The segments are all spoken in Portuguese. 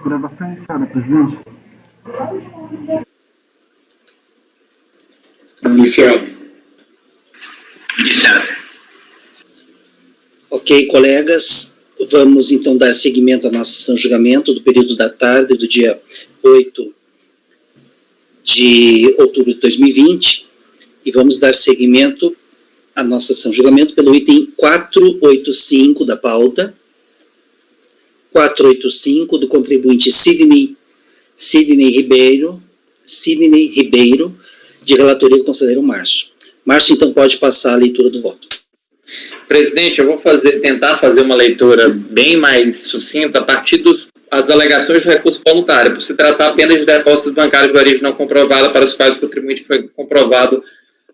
Gravação iniciada, presidente. Iniciado. Ok, colegas, vamos então dar seguimento à nossa sessão de julgamento do período da tarde do dia 8 de outubro de 2020 e vamos dar seguimento à nossa sessão de julgamento pelo item 485 da pauta, 485 do contribuinte Sidney Ribeiro, de relatoria do conselheiro Márcio. Márcio, então, pode passar a leitura do voto. Presidente, eu vou tentar fazer uma leitura bem mais sucinta a partir das alegações de recurso voluntário, por se tratar apenas de depósitos bancários de origem não comprovada para os quais o contribuinte foi comprovado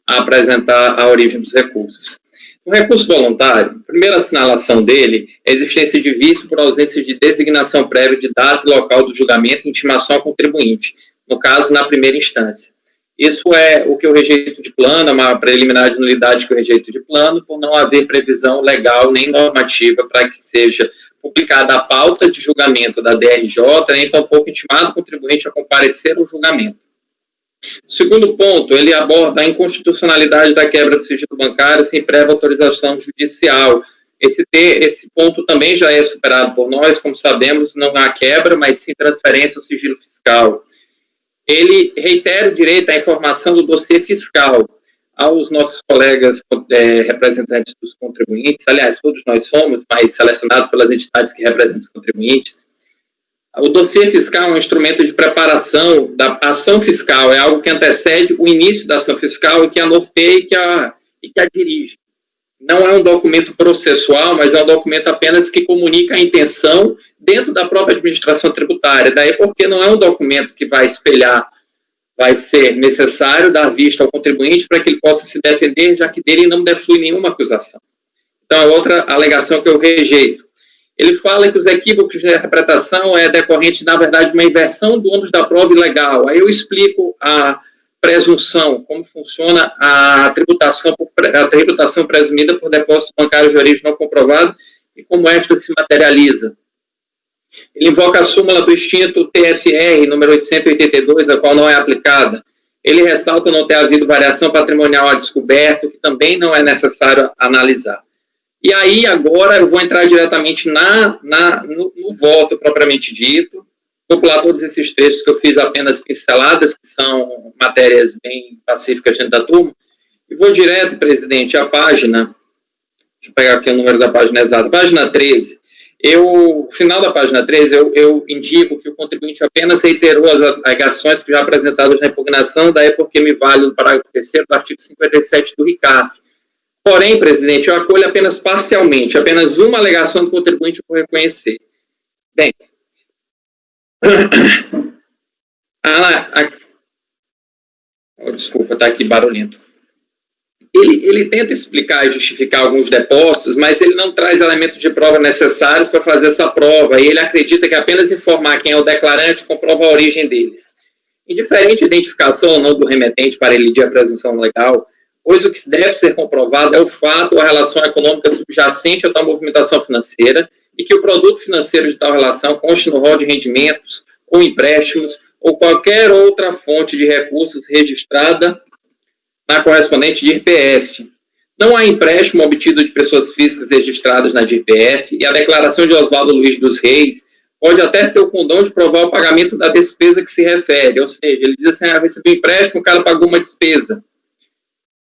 a apresentar a origem dos recursos. No recurso voluntário, a primeira assinalação dele é a existência de vício por ausência de designação prévia de data e local do julgamento e intimação ao contribuinte, no caso, na primeira instância. Isso é o que eu rejeito de plano, uma preliminar de nulidade que eu rejeito de plano, por não haver previsão legal nem normativa para que seja publicada a pauta de julgamento da DRJ, nem tampouco intimado o contribuinte a comparecer ao julgamento. Segundo ponto, ele aborda a inconstitucionalidade da quebra de sigilo bancário sem prévia autorização judicial. Esse ponto também já é superado por nós, como sabemos, não há quebra, mas sim transferência ao sigilo fiscal. Ele reitera o direito à informação do dossiê fiscal aos nossos colegas representantes dos contribuintes, aliás, todos nós somos, mas selecionados pelas entidades que representam os contribuintes. O dossiê fiscal é um instrumento de preparação da ação fiscal, é algo que antecede o início da ação fiscal e que a norteia e que a dirige. Não é um documento processual, mas é um documento apenas que comunica a intenção dentro da própria administração tributária. Daí porque não é um documento que vai espelhar, vai ser necessário dar vista ao contribuinte para que ele possa se defender, já que dele não deflui nenhuma acusação. Então, é outra alegação que eu rejeito. Ele fala que os equívocos de interpretação é decorrente, na verdade, de uma inversão do ônus da prova ilegal. Aí eu explico a presunção, como funciona a tributação presumida por depósito bancário de origem não comprovado e como esta se materializa. Ele invoca a súmula do extinto TFR, número 882, a qual não é aplicada. Ele ressalta não ter havido variação patrimonial a descoberto, que também não é necessário analisar. E aí, agora, eu vou entrar diretamente no voto propriamente dito, popular todos esses trechos que eu fiz apenas pinceladas, que são matérias bem pacíficas dentro da turma, e vou direto, presidente, à página, deixa eu pegar aqui o número da página exata, página 13, no final da página 13, eu indico que o contribuinte apenas reiterou as alegações que já apresentadas na impugnação, daí porque me vale o parágrafo 3º do artigo 57 do RICAF. Porém, presidente, eu acolho apenas parcialmente, apenas uma alegação do contribuinte por reconhecer. Bem, desculpa, está aqui barulhento. Ele tenta explicar e justificar alguns depósitos, mas ele não traz elementos de prova necessários para fazer essa prova, e ele acredita que apenas informar quem é o declarante comprova a origem deles. Indiferente a identificação ou não do remetente para elidir a presunção legal, pois o que deve ser comprovado é o fato ou a relação econômica subjacente a tal movimentação financeira e que o produto financeiro de tal relação conste no rol de rendimentos ou empréstimos ou qualquer outra fonte de recursos registrada na correspondente DIRPF. Não há empréstimo obtido de pessoas físicas registradas na DIRPF e a declaração de Oswaldo Luiz dos Reis pode até ter o condão de provar o pagamento da despesa que se refere, ou seja, ele diz assim, recebi um empréstimo, o cara pagou uma despesa.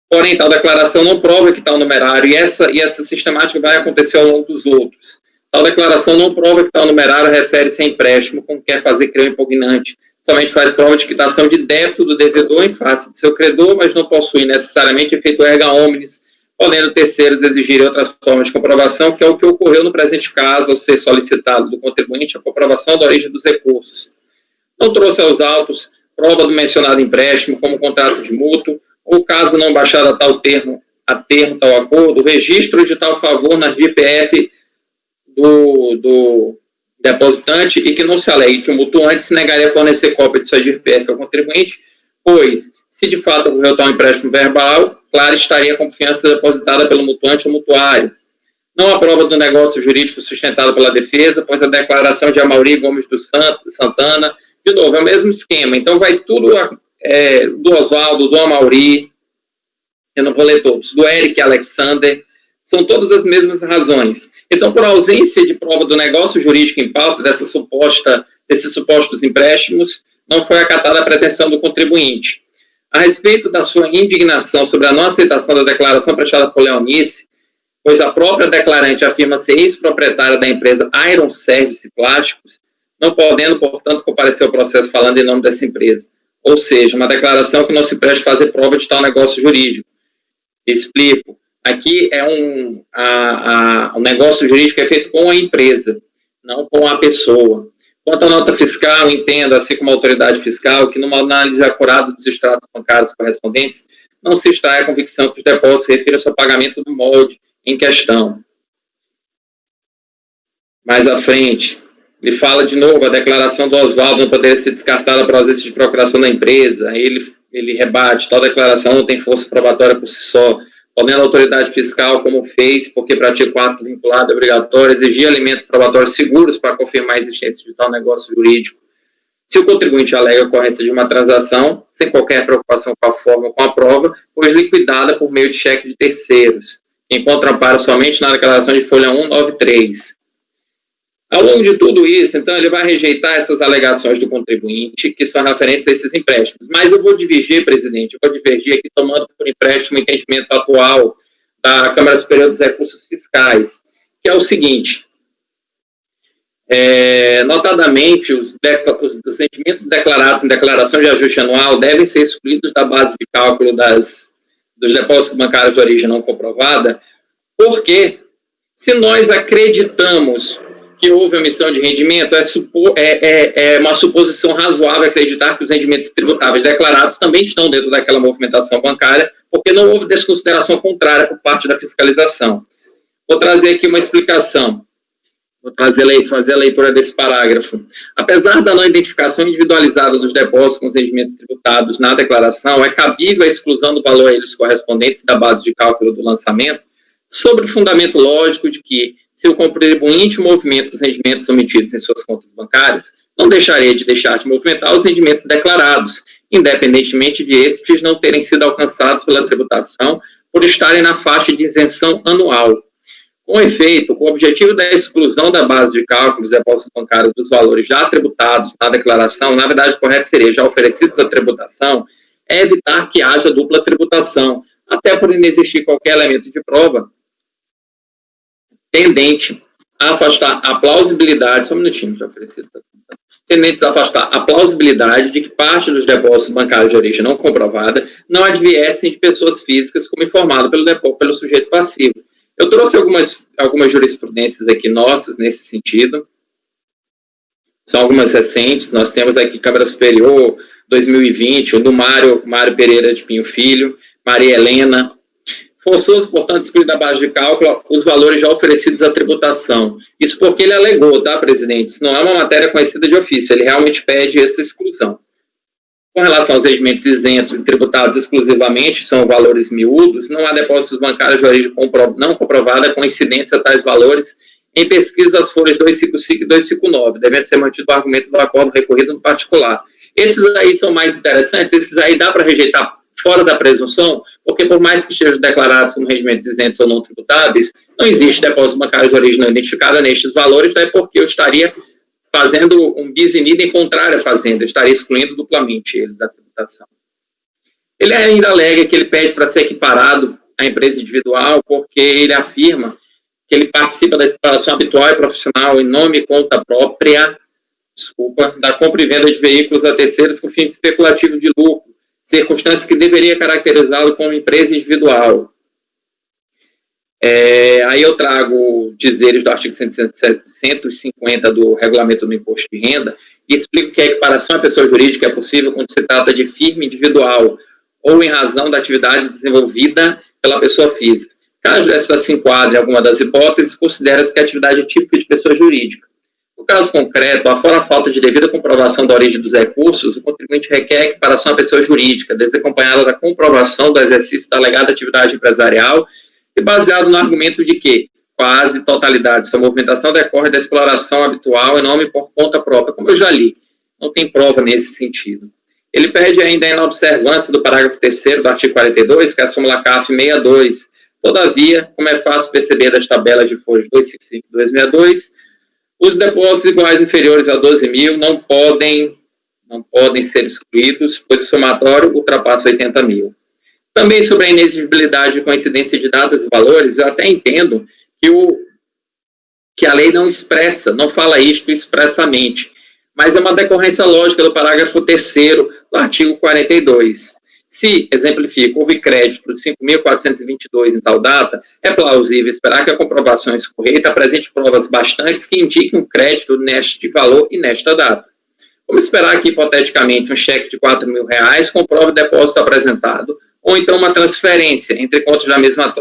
Porém, tal declaração não prova que tal numerário, e essa sistemática vai acontecer ao longo dos outros. Tal declaração não prova que tal numerário refere-se a empréstimo, como quer fazer crer o impugnante. Somente faz prova de quitação de débito do devedor em face de seu credor, mas não possui necessariamente efeito erga omnes, podendo terceiros exigir outras formas de comprovação, que é o que ocorreu no presente caso, ao ser solicitado do contribuinte a comprovação da origem dos recursos. Não trouxe aos autos prova do mencionado empréstimo, como contrato de mútuo, ou caso não baixado a termo tal acordo, registro de tal favor na DIRPF do depositante e que não se alegue que o mutuante se negaria a fornecer cópia de sua DIRPF ao contribuinte, pois, se de fato ocorreu tal empréstimo verbal, claro estaria a confiança depositada pelo mutuante ou mutuário. Não a prova do negócio jurídico sustentado pela defesa, pois a declaração de Amaury Gomes do Santana, de novo, é o mesmo esquema. Então, vai tudo do Oswaldo, do Amaury, eu não vou ler todos, do Eric Alexander, são todas as mesmas razões. Então, por ausência de prova do negócio jurídico em pauta, desses supostos empréstimos, não foi acatada a pretensão do contribuinte. A respeito da sua indignação sobre a não aceitação da declaração prestada por Leonice, pois a própria declarante afirma ser ex-proprietária da empresa Iron Service Plásticos, não podendo, portanto, comparecer ao processo falando em nome dessa empresa. Ou seja, uma declaração que não se preste a fazer prova de tal negócio jurídico. Explico. Aqui é o negócio jurídico é feito com a empresa, não com a pessoa. Quanto à nota fiscal, entendo, assim como a autoridade fiscal, que numa análise acurada dos extratos bancários correspondentes, não se extrai a convicção que os depósitos refiram-se ao pagamento do molde em questão. Mais à frente, ele fala de novo, a declaração do Oswaldo não poderia ser descartada para ausência de procuração da empresa. Aí ele rebate, tal declaração não tem força probatória por si só, podendo a autoridade fiscal, como fez, porque pratica o ato vinculado obrigatório, exigir elementos probatórios seguros para confirmar a existência de tal negócio jurídico. Se o contribuinte alega a ocorrência de uma transação, sem qualquer preocupação com a forma ou com a prova, pois liquidada por meio de cheque de terceiros, que encontra amparo somente na declaração de folha 193. Ao longo de tudo isso, então, ele vai rejeitar essas alegações do contribuinte, que são referentes a esses empréstimos. Mas eu vou divergir, presidente, aqui, tomando por empréstimo o entendimento atual da Câmara Superior dos Recursos Fiscais, que é o seguinte, notadamente, os rendimentos declarados em declaração de ajuste anual devem ser excluídos da base de cálculo dos depósitos bancários de origem não comprovada, porque, se nós acreditamos que houve omissão de rendimento, é uma suposição razoável acreditar que os rendimentos tributáveis declarados também estão dentro daquela movimentação bancária, porque não houve desconsideração contrária por parte da fiscalização. Vou trazer aqui uma explicação. Vou fazer a leitura desse parágrafo. Apesar da não identificação individualizada dos depósitos com os rendimentos tributados na declaração, é cabível a exclusão do valor a eles correspondentes da base de cálculo do lançamento, sobre o fundamento lógico de que, se o contribuinte movimenta os rendimentos omitidos em suas contas bancárias, não deixaria de deixar de movimentar os rendimentos declarados, independentemente de estes não terem sido alcançados pela tributação por estarem na faixa de isenção anual. Com efeito, o objetivo da exclusão da base de cálculo dos depósitos bancários dos valores já tributados na declaração, na verdade, correto seria já oferecidos à tributação, é evitar que haja dupla tributação, até por inexistir qualquer elemento de prova tendente a afastar a plausibilidade, só um minutinho, já oferecido, tendentes a afastar a plausibilidade de que parte dos depósitos bancários de origem não comprovada não adviessem de pessoas físicas como informado pelo sujeito passivo. Eu trouxe algumas jurisprudências aqui nossas nesse sentido, são algumas recentes, nós temos aqui Câmara Superior 2020, o do Mário Pereira de Pinho Filho, Maria Helena. Forçoso, portanto, excluir da base de cálculo os valores já oferecidos à tributação. Isso porque ele alegou, tá, presidente? Isso não é uma matéria conhecida de ofício, ele realmente pede essa exclusão. Com relação aos rendimentos isentos e tributados exclusivamente, são valores miúdos, não há depósitos bancários de origem não comprovada com incidentes a tais valores em pesquisa das folhas 255 e 259, devendo ser mantido o argumento do acordo recorrido no particular. Esses aí são mais interessantes, esses aí dá para rejeitar fora da presunção, porque por mais que estejam declarados como rendimentos isentos ou não tributáveis, não existe depósito bancário de origem não identificada nestes valores, daí porque eu estaria fazendo um bis in idem contrário à fazenda, eu estaria excluindo duplamente eles da tributação. Ele ainda alega que ele pede para ser equiparado à empresa individual, porque ele afirma que ele participa da exploração habitual e profissional em nome e conta própria, da compra e venda de veículos a terceiros com fins especulativos de lucro, circunstância que deveria caracterizá-lo como empresa individual. Aí eu trago dizeres do artigo 150 do Regulamento do Imposto de Renda e explico que a equiparação à pessoa jurídica é possível quando se trata de firma individual ou em razão da atividade desenvolvida pela pessoa física. Caso esta se enquadre em alguma das hipóteses, considera-se que a atividade é típica de pessoa jurídica. No caso concreto, afora a falta de devida comprovação da origem dos recursos, o contribuinte requer a equiparação à pessoa jurídica, desacompanhada da comprovação do exercício da alegada atividade empresarial e baseado no argumento de que, quase totalidade. Sua movimentação decorre da exploração habitual em nome por conta própria, como eu já li. Não tem prova nesse sentido. Ele pede ainda a inobservância do parágrafo 3º do artigo 42, que é a súmula CAF 62. Todavia, como é fácil perceber das tabelas de folhas 255 e 262, os depósitos iguais inferiores a 12 mil não podem ser excluídos, pois o somatório ultrapassa 80 mil. Também sobre a inexigibilidade de coincidência de datas e valores, eu até entendo que a lei não fala isto expressamente, mas é uma decorrência lógica do parágrafo 3º do artigo 42. Se, exemplifico, houve crédito de 5.422 em tal data, é plausível esperar que a comprovação escorreita apresente provas bastantes que indiquem um crédito neste valor e nesta data. Vamos esperar que, hipoteticamente, um cheque de R$4.000 comprove o depósito apresentado, ou então uma transferência entre contas da mesma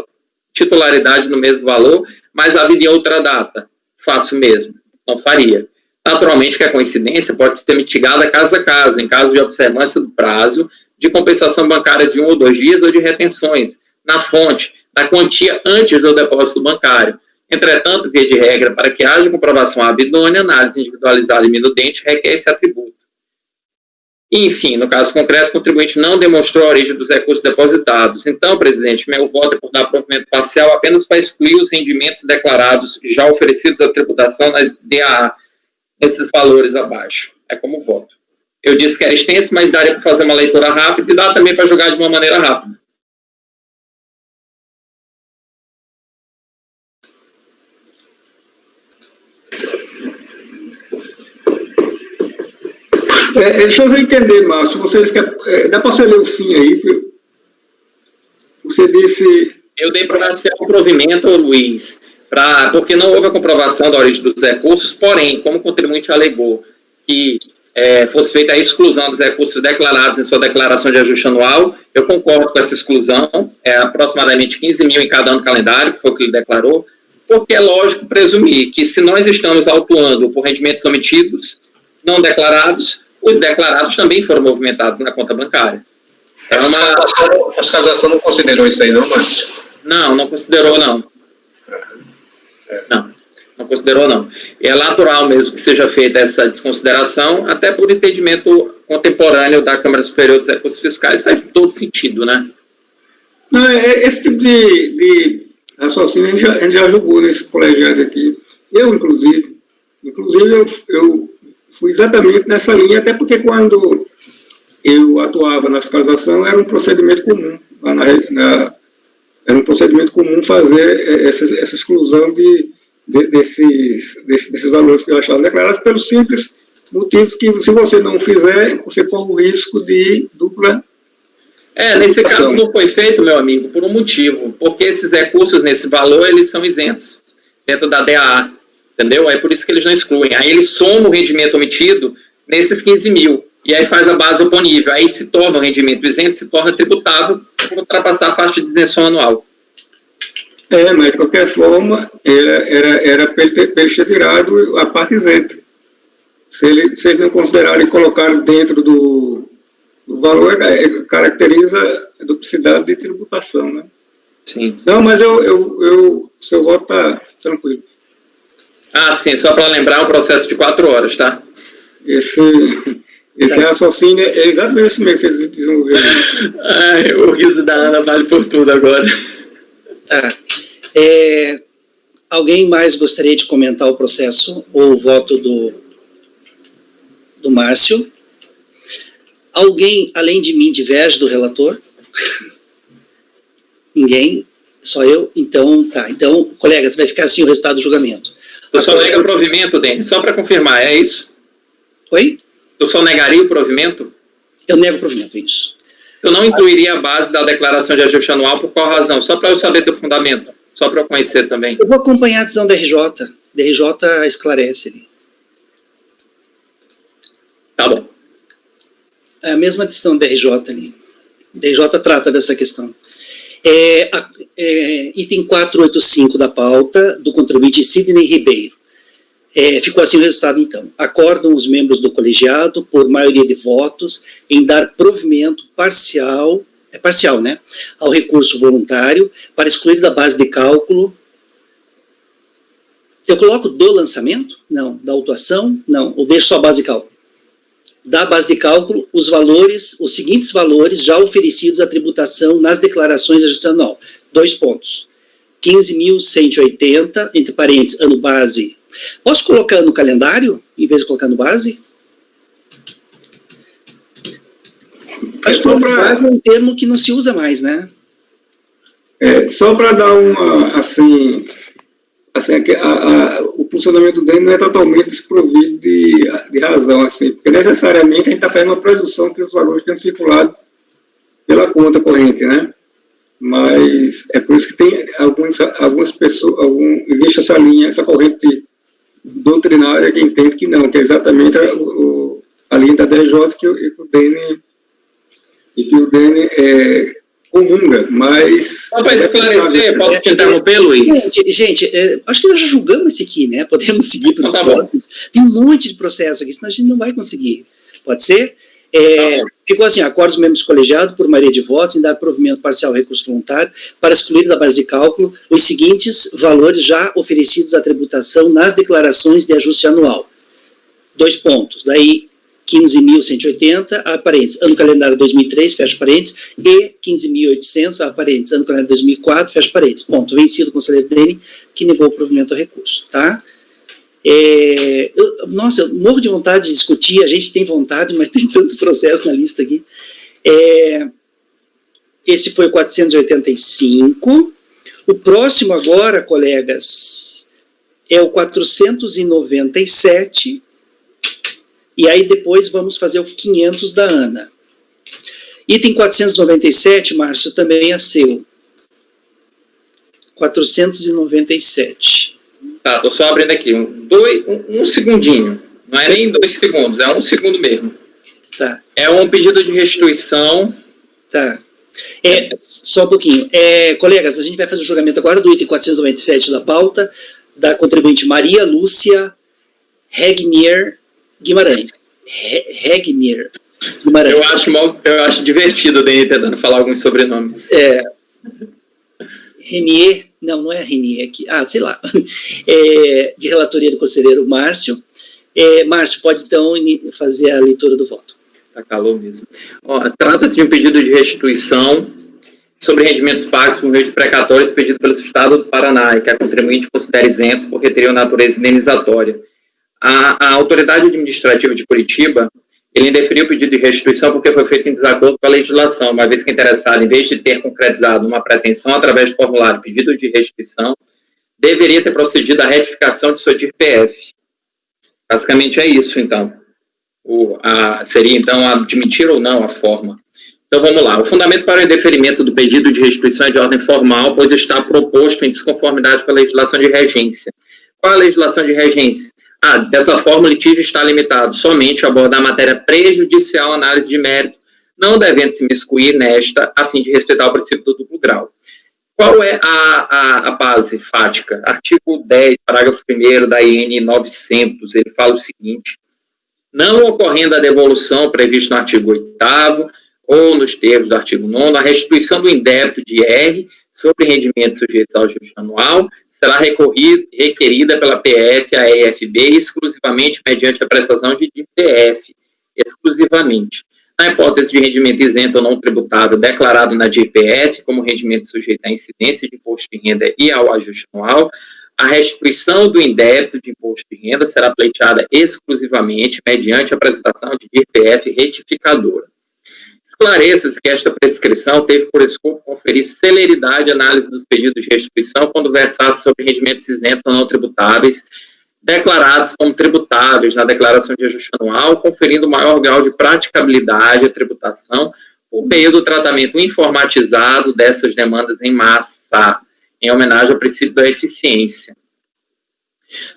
titularidade no mesmo valor, mas havida em outra data. Faço mesmo. Não faria. Naturalmente que a coincidência pode ser mitigada caso a caso, em caso de observância do prazo, de compensação bancária de 1 ou 2 dias ou de retenções, na fonte, na quantia antes do depósito bancário. Entretanto, via de regra, para que haja comprovação idônea, análise individualizada e minudente requer esse atributo. Enfim, no caso concreto, o contribuinte não demonstrou a origem dos recursos depositados. Então, presidente, meu voto é por dar provimento parcial apenas para excluir os rendimentos declarados já oferecidos à tributação nas DAA, esses valores abaixo. É como voto. Eu disse que era extenso, mas daria para fazer uma leitura rápida e dá também para jogar de uma maneira rápida. Deixa eu entender, Márcio. Dá para você ler o fim aí? Você disse... Eu dei parcial provimento, Luiz, porque não houve a comprovação da origem dos recursos, porém, como o contribuinte alegou que fosse feita a exclusão dos recursos declarados em sua declaração de ajuste anual, eu concordo com essa exclusão, aproximadamente 15 mil em cada ano calendário, que foi o que ele declarou, porque é lógico presumir que se nós estamos autuando por rendimentos omitidos, não declarados, os declarados também foram movimentados na conta bancária. A fiscalização não considerou isso aí, não, Márcio? Não considerou, não. Não considerou, não. E é natural mesmo que seja feita essa desconsideração, até por entendimento contemporâneo da Câmara Superior dos Recursos Fiscais, faz todo sentido, né? Não, esse tipo de raciocínio a gente já julgou nesse colegiado aqui. Eu, inclusive eu fui exatamente nessa linha, até porque quando eu atuava na fiscalização era um procedimento comum. Era um procedimento comum fazer essa exclusão desses valores que eu achava declarados pelos simples motivos que, se você não fizer, você corre o risco de dupla. Nesse caso não foi feito, meu amigo, por um motivo, porque esses recursos nesse valor, eles são isentos dentro da DAA, entendeu? É por isso que eles não excluem. Aí eles somam o rendimento omitido nesses 15 mil, e aí faz a base oponível. Aí se torna o rendimento isento, se torna tributável por ultrapassar a faixa de isenção anual. Mas de qualquer forma, era para ele ter tirado a parte isenta. Se eles não considerarem e colocarem dentro do valor, caracteriza a duplicidade de tributação, né? Sim. Não, mas seu voto está tranquilo. Sim, só para lembrar, um processo de 4 horas, tá? Esse raciocínio é exatamente esse mesmo que vocês desenvolveram. O riso da Ana vale por tudo agora. Tá. Alguém mais gostaria de comentar o processo ou o voto do Márcio? Alguém, além de mim, diverge do relator? Ninguém? Só eu? Então, tá. Então, colegas, vai ficar assim o resultado do julgamento. Tu só nega o provimento, Denis, só para confirmar, é isso? Oi? Tu só negaria o provimento? Eu nego o provimento, isso. Eu não incluiria a base da declaração de ajuste anual, por qual razão? Só para eu saber do fundamento, só para eu conhecer também. Eu vou acompanhar a decisão da RJ. Da RJ esclarece ali. Tá bom. É a mesma decisão da RJ ali. A RJ trata dessa questão. Item 485 da pauta, do contribuinte Sidney Ribeiro. Ficou assim o resultado, então. Acordam os membros do colegiado, por maioria de votos, em dar provimento parcial, né, ao recurso voluntário, para excluir da base de cálculo Eu coloco do lançamento? Não. Da autuação? Não. Ou deixo só a base de cálculo? Da base de cálculo, os seguintes valores já oferecidos à tributação nas declarações de ajuste anual. 2 pontos. 15.180, entre parênteses, ano base. Posso colocar no calendário, em vez de colocar no base? Acho que é um termo que não se usa mais, né? Só para dar uma, o funcionamento dele não é totalmente desprovido de razão, assim, porque necessariamente a gente está fazendo uma presunção que os valores tenham circulado pela conta corrente, né? Mas é por isso que tem algumas pessoas, existe essa linha, essa corrente doutrinária que entende que não, que é exatamente a linha da DJ que o DN comunga, mas... Só para esclarecer, posso te interromper, Luiz? Gente, acho que nós já julgamos esse aqui, né? Podemos seguir para os próximos. Tem um monte de processo aqui, senão a gente não vai conseguir. Pode ser? Ficou assim: acordos membros colegiados por maioria de votos em dar provimento parcial ao recurso voluntário para excluir da base de cálculo os seguintes valores já oferecidos à tributação nas declarações de ajuste anual. 2 pontos. Daí, 15.180, parênteses, ano calendário 2003, fecha parênteses, e 15.800, parênteses, ano calendário 2004, fecha parênteses. Ponto. Vencido o conselheiro Dene, que negou o provimento ao recurso. Tá? Nossa, eu morro de vontade de discutir, a gente tem vontade, mas tem tanto processo na lista aqui. Esse foi o 485. O próximo agora, colegas, é o 497, e aí depois vamos fazer o 500 da Ana. Item 497, Márcio, também é seu. 497. Tá, tô só abrindo aqui. Um segundinho. Não é nem 2 segundos, é 1 segundo mesmo. Tá. É um pedido de restituição. Tá. Só um pouquinho. Colegas, a gente vai fazer o julgamento agora do item 497 da pauta, da contribuinte Maria Lúcia Regnier Guimarães. Regnier Guimarães. Eu acho divertido o DN tentando falar alguns sobrenomes. Renier, não é Renier aqui, sei lá, de relatoria do conselheiro Márcio. Márcio, pode então fazer a leitura do voto. Tá calor mesmo. Trata-se de um pedido de restituição sobre rendimentos pagos por meio de precatórios pedido pelo Estado do Paraná, e que a contribuinte considera isentos porque teriam natureza indenizatória. A Autoridade Administrativa de Curitiba, ele indeferiu o pedido de restituição porque foi feito em desacordo com a legislação, uma vez que o interessado, em vez de ter concretizado uma pretensão através do formulário pedido de restituição, deveria ter procedido à retificação de sua DIR-PF. Basicamente é isso, então. Seria, então, admitir ou não a forma. Então, vamos lá. O fundamento para o indeferimento do pedido de restituição é de ordem formal, pois está proposto em desconformidade com a legislação de regência. Qual a legislação de regência? Dessa forma, o litígio está limitado somente a abordar matéria prejudicial à análise de mérito, não devendo se miscuir nesta, a fim de respeitar o princípio do duplo grau. Qual é a base fática? Artigo 10, parágrafo 1º da IN 900, ele fala o seguinte: não ocorrendo a devolução prevista no artigo 8º ou nos termos do artigo 9º, a restituição do indébito de R sobre rendimentos sujeitos ao ajuste anual será requerida pela PF à EFB exclusivamente mediante a prestação de DIR-PF, exclusivamente. Na hipótese de rendimento isento ou não tributável declarado na DIR-PF como rendimento sujeito à incidência de imposto de renda e ao ajuste anual, a restituição do indébito de imposto de renda será pleiteada exclusivamente mediante a apresentação de DIR-PF retificadora. Esclareça-se que esta prescrição teve por escopo conferir celeridade à análise dos pedidos de restituição quando versasse sobre rendimentos isentos ou não tributáveis, declarados como tributáveis na declaração de ajuste anual, conferindo maior grau de praticabilidade à tributação por meio do tratamento informatizado dessas demandas em massa, em homenagem ao princípio da eficiência.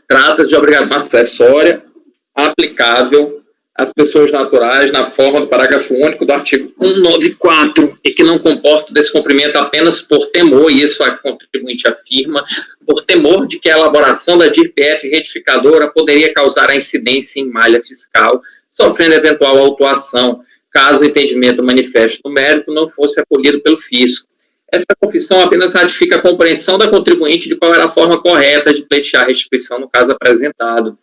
Trata-se de obrigação acessória aplicável às pessoas naturais na forma do parágrafo único do artigo 194, e que não comporta o descumprimento apenas por temor, e isso a contribuinte afirma, por temor de que a elaboração da DIR-PF retificadora poderia causar a incidência em malha fiscal, sofrendo eventual autuação, caso o entendimento manifesto no mérito não fosse acolhido pelo fisco. essa confissão apenas ratifica a compreensão da contribuinte de qual era a forma correta de pleitear a restituição no caso apresentado.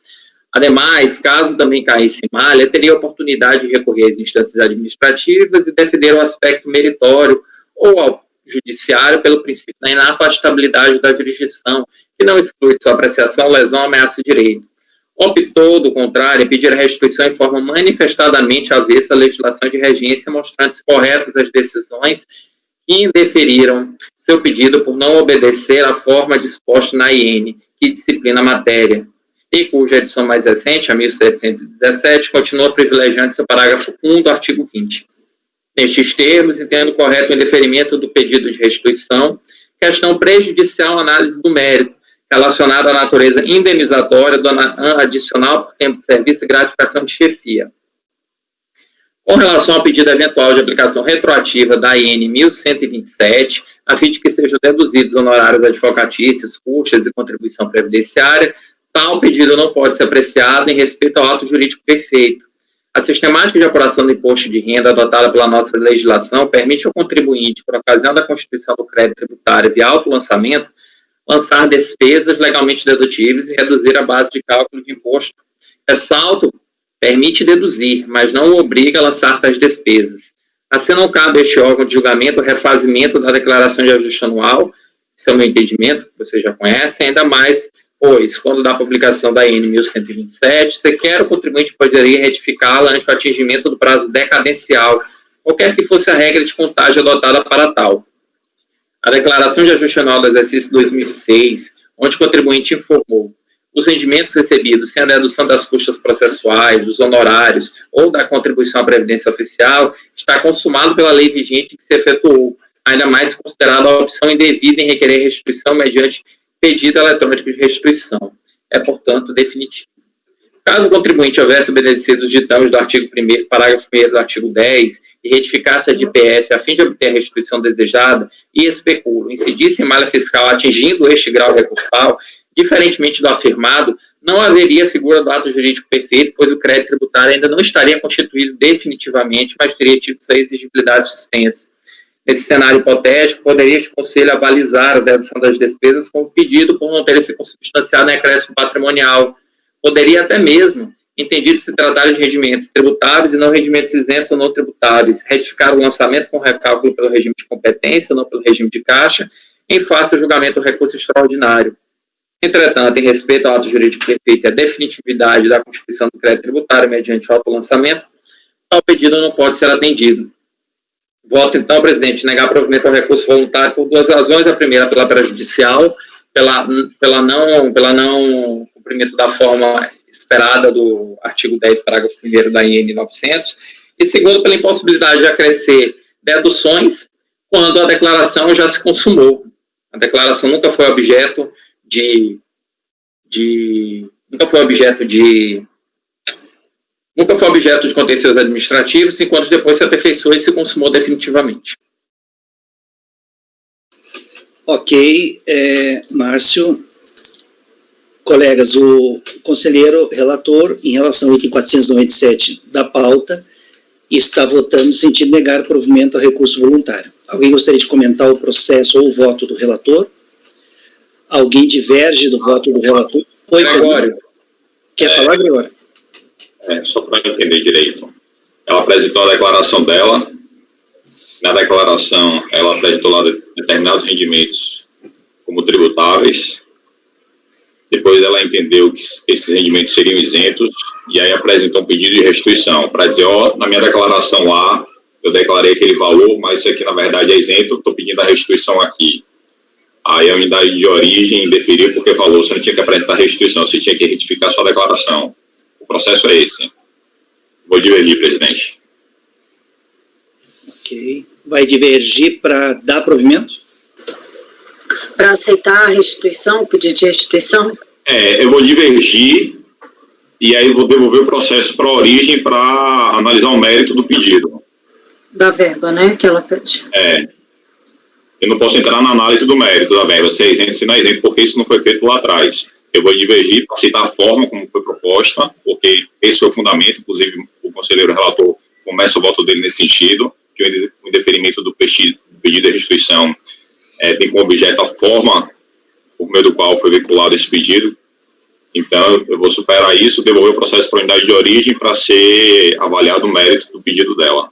Ademais, caso também caísse em malha, teria a oportunidade de recorrer às instâncias administrativas e defender o aspecto meritório ou ao judiciário pelo princípio da inafastabilidade da jurisdição, que não exclui de sua apreciação lesão ou ameaça de direito. Optou, do contrário, em pedir a restituição em forma manifestadamente avessa à legislação de regência, mostrando-se corretas as decisões que indeferiram seu pedido por não obedecer à forma disposta na IN, que disciplina a matéria, e cuja edição mais recente, a 1717, continua privilegiando seu parágrafo 1 do artigo 20. Nestes termos, entendo correto o indeferimento do pedido de restituição, questão prejudicial à análise do mérito, relacionada à natureza indenizatória do adicional por tempo de serviço e gratificação de chefia. Com relação ao pedido eventual de aplicação retroativa da IN 1127, a fim de que sejam deduzidos honorários advocatícios, custas e contribuição previdenciária, tal pedido não pode ser apreciado em respeito ao ato jurídico perfeito. A sistemática de apuração do imposto de renda adotada pela nossa legislação permite ao contribuinte, por ocasião da constituição do crédito tributário via autolançamento, lançar despesas legalmente dedutíveis e reduzir a base de cálculo de imposto. Ressalto, permite deduzir, mas não obriga a lançar tais despesas. Assim não cabe a este órgão de julgamento o refazimento da declaração de ajuste anual, esse é o meu entendimento, que vocês já conhecem, ainda mais, pois, quando da publicação da IN 1127, sequer o contribuinte poderia retificá-la antes do atingimento do prazo decadencial, qualquer que fosse a regra de contagem adotada para tal. A declaração de ajuste anual do exercício 2006, onde o contribuinte informou os rendimentos recebidos sem a dedução das custas processuais, dos honorários ou da contribuição à Previdência Oficial, está consumado pela lei vigente que se efetuou, ainda mais considerada a opção indevida em requerer restituição mediante pedido eletrônico de restituição. É, portanto, definitivo. Caso o contribuinte houvesse obedecido os ditames do artigo 1º, parágrafo 1º do artigo 10 e retificasse a DPF a fim de obter a restituição desejada e especulo, incidisse em malha fiscal atingindo este grau recursal, diferentemente do afirmado, não haveria figura do ato jurídico perfeito, pois o crédito tributário ainda não estaria constituído definitivamente, mas teria tido sua exigibilidade suspensa. Nesse cenário hipotético, poderia este Conselho avalizar a dedução das despesas com o pedido por não ter se consubstanciado em acréscimo patrimonial. Poderia até mesmo, entendido se tratar de rendimentos tributáveis e não rendimentos isentos ou não tributáveis, retificar o lançamento com recálculo pelo regime de competência, não pelo regime de caixa, em face ao julgamento do recurso extraordinário. Entretanto, em respeito ao ato jurídico perfeito e à definitividade da constituição do crédito tributário mediante autolançamento, tal pedido não pode ser atendido. Voto, então, presidente, negar provimento ao recurso voluntário por duas razões. A primeira, pela prejudicial, pela não cumprimento da forma esperada do artigo 10, parágrafo 1º da IN 900. E segundo, pela impossibilidade de acrescer deduções quando a declaração já se consumou. A declaração nunca foi objeto de contencioso administrativo, 5 anos depois se aperfeiçoou e se consumou definitivamente. Ok, Márcio. Colegas, o conselheiro relator, em relação ao item 497 da pauta, está votando no sentido de negar provimento ao recurso voluntário. Alguém gostaria de comentar o processo ou o voto do relator? Alguém diverge do voto do relator? Oi, Gregório. Quer falar, Gregório? Só para entender direito. Ela apresentou a declaração dela. Na declaração, ela apresentou lá determinados rendimentos como tributáveis. Depois ela entendeu que esses rendimentos seriam isentos e aí apresentou um pedido de restituição para dizer, na minha declaração lá, eu declarei aquele valor, mas isso aqui na verdade é isento, estou pedindo a restituição aqui. Aí a unidade de origem deferiu porque falou, você não tinha que apresentar restituição, você tinha que retificar sua declaração. O processo é esse. Vou divergir, presidente. Ok. Vai divergir para dar provimento? Para aceitar a restituição, o pedido de restituição? Eu vou divergir e aí vou devolver o processo para a origem para analisar o mérito do pedido. Da verba, né, que ela pede. Eu não posso entrar na análise do mérito da verba, se é isento, se não é isento, porque isso não foi feito lá atrás. Eu vou divergir para citar a forma como foi proposta, porque esse foi o fundamento, inclusive o conselheiro relator começa o voto dele nesse sentido, que o indeferimento do pedido de restituição tem como objeto a forma por meio do qual foi vinculado esse pedido. Então, eu vou superar isso, devolver o processo para a unidade de origem para ser avaliado o mérito do pedido dela.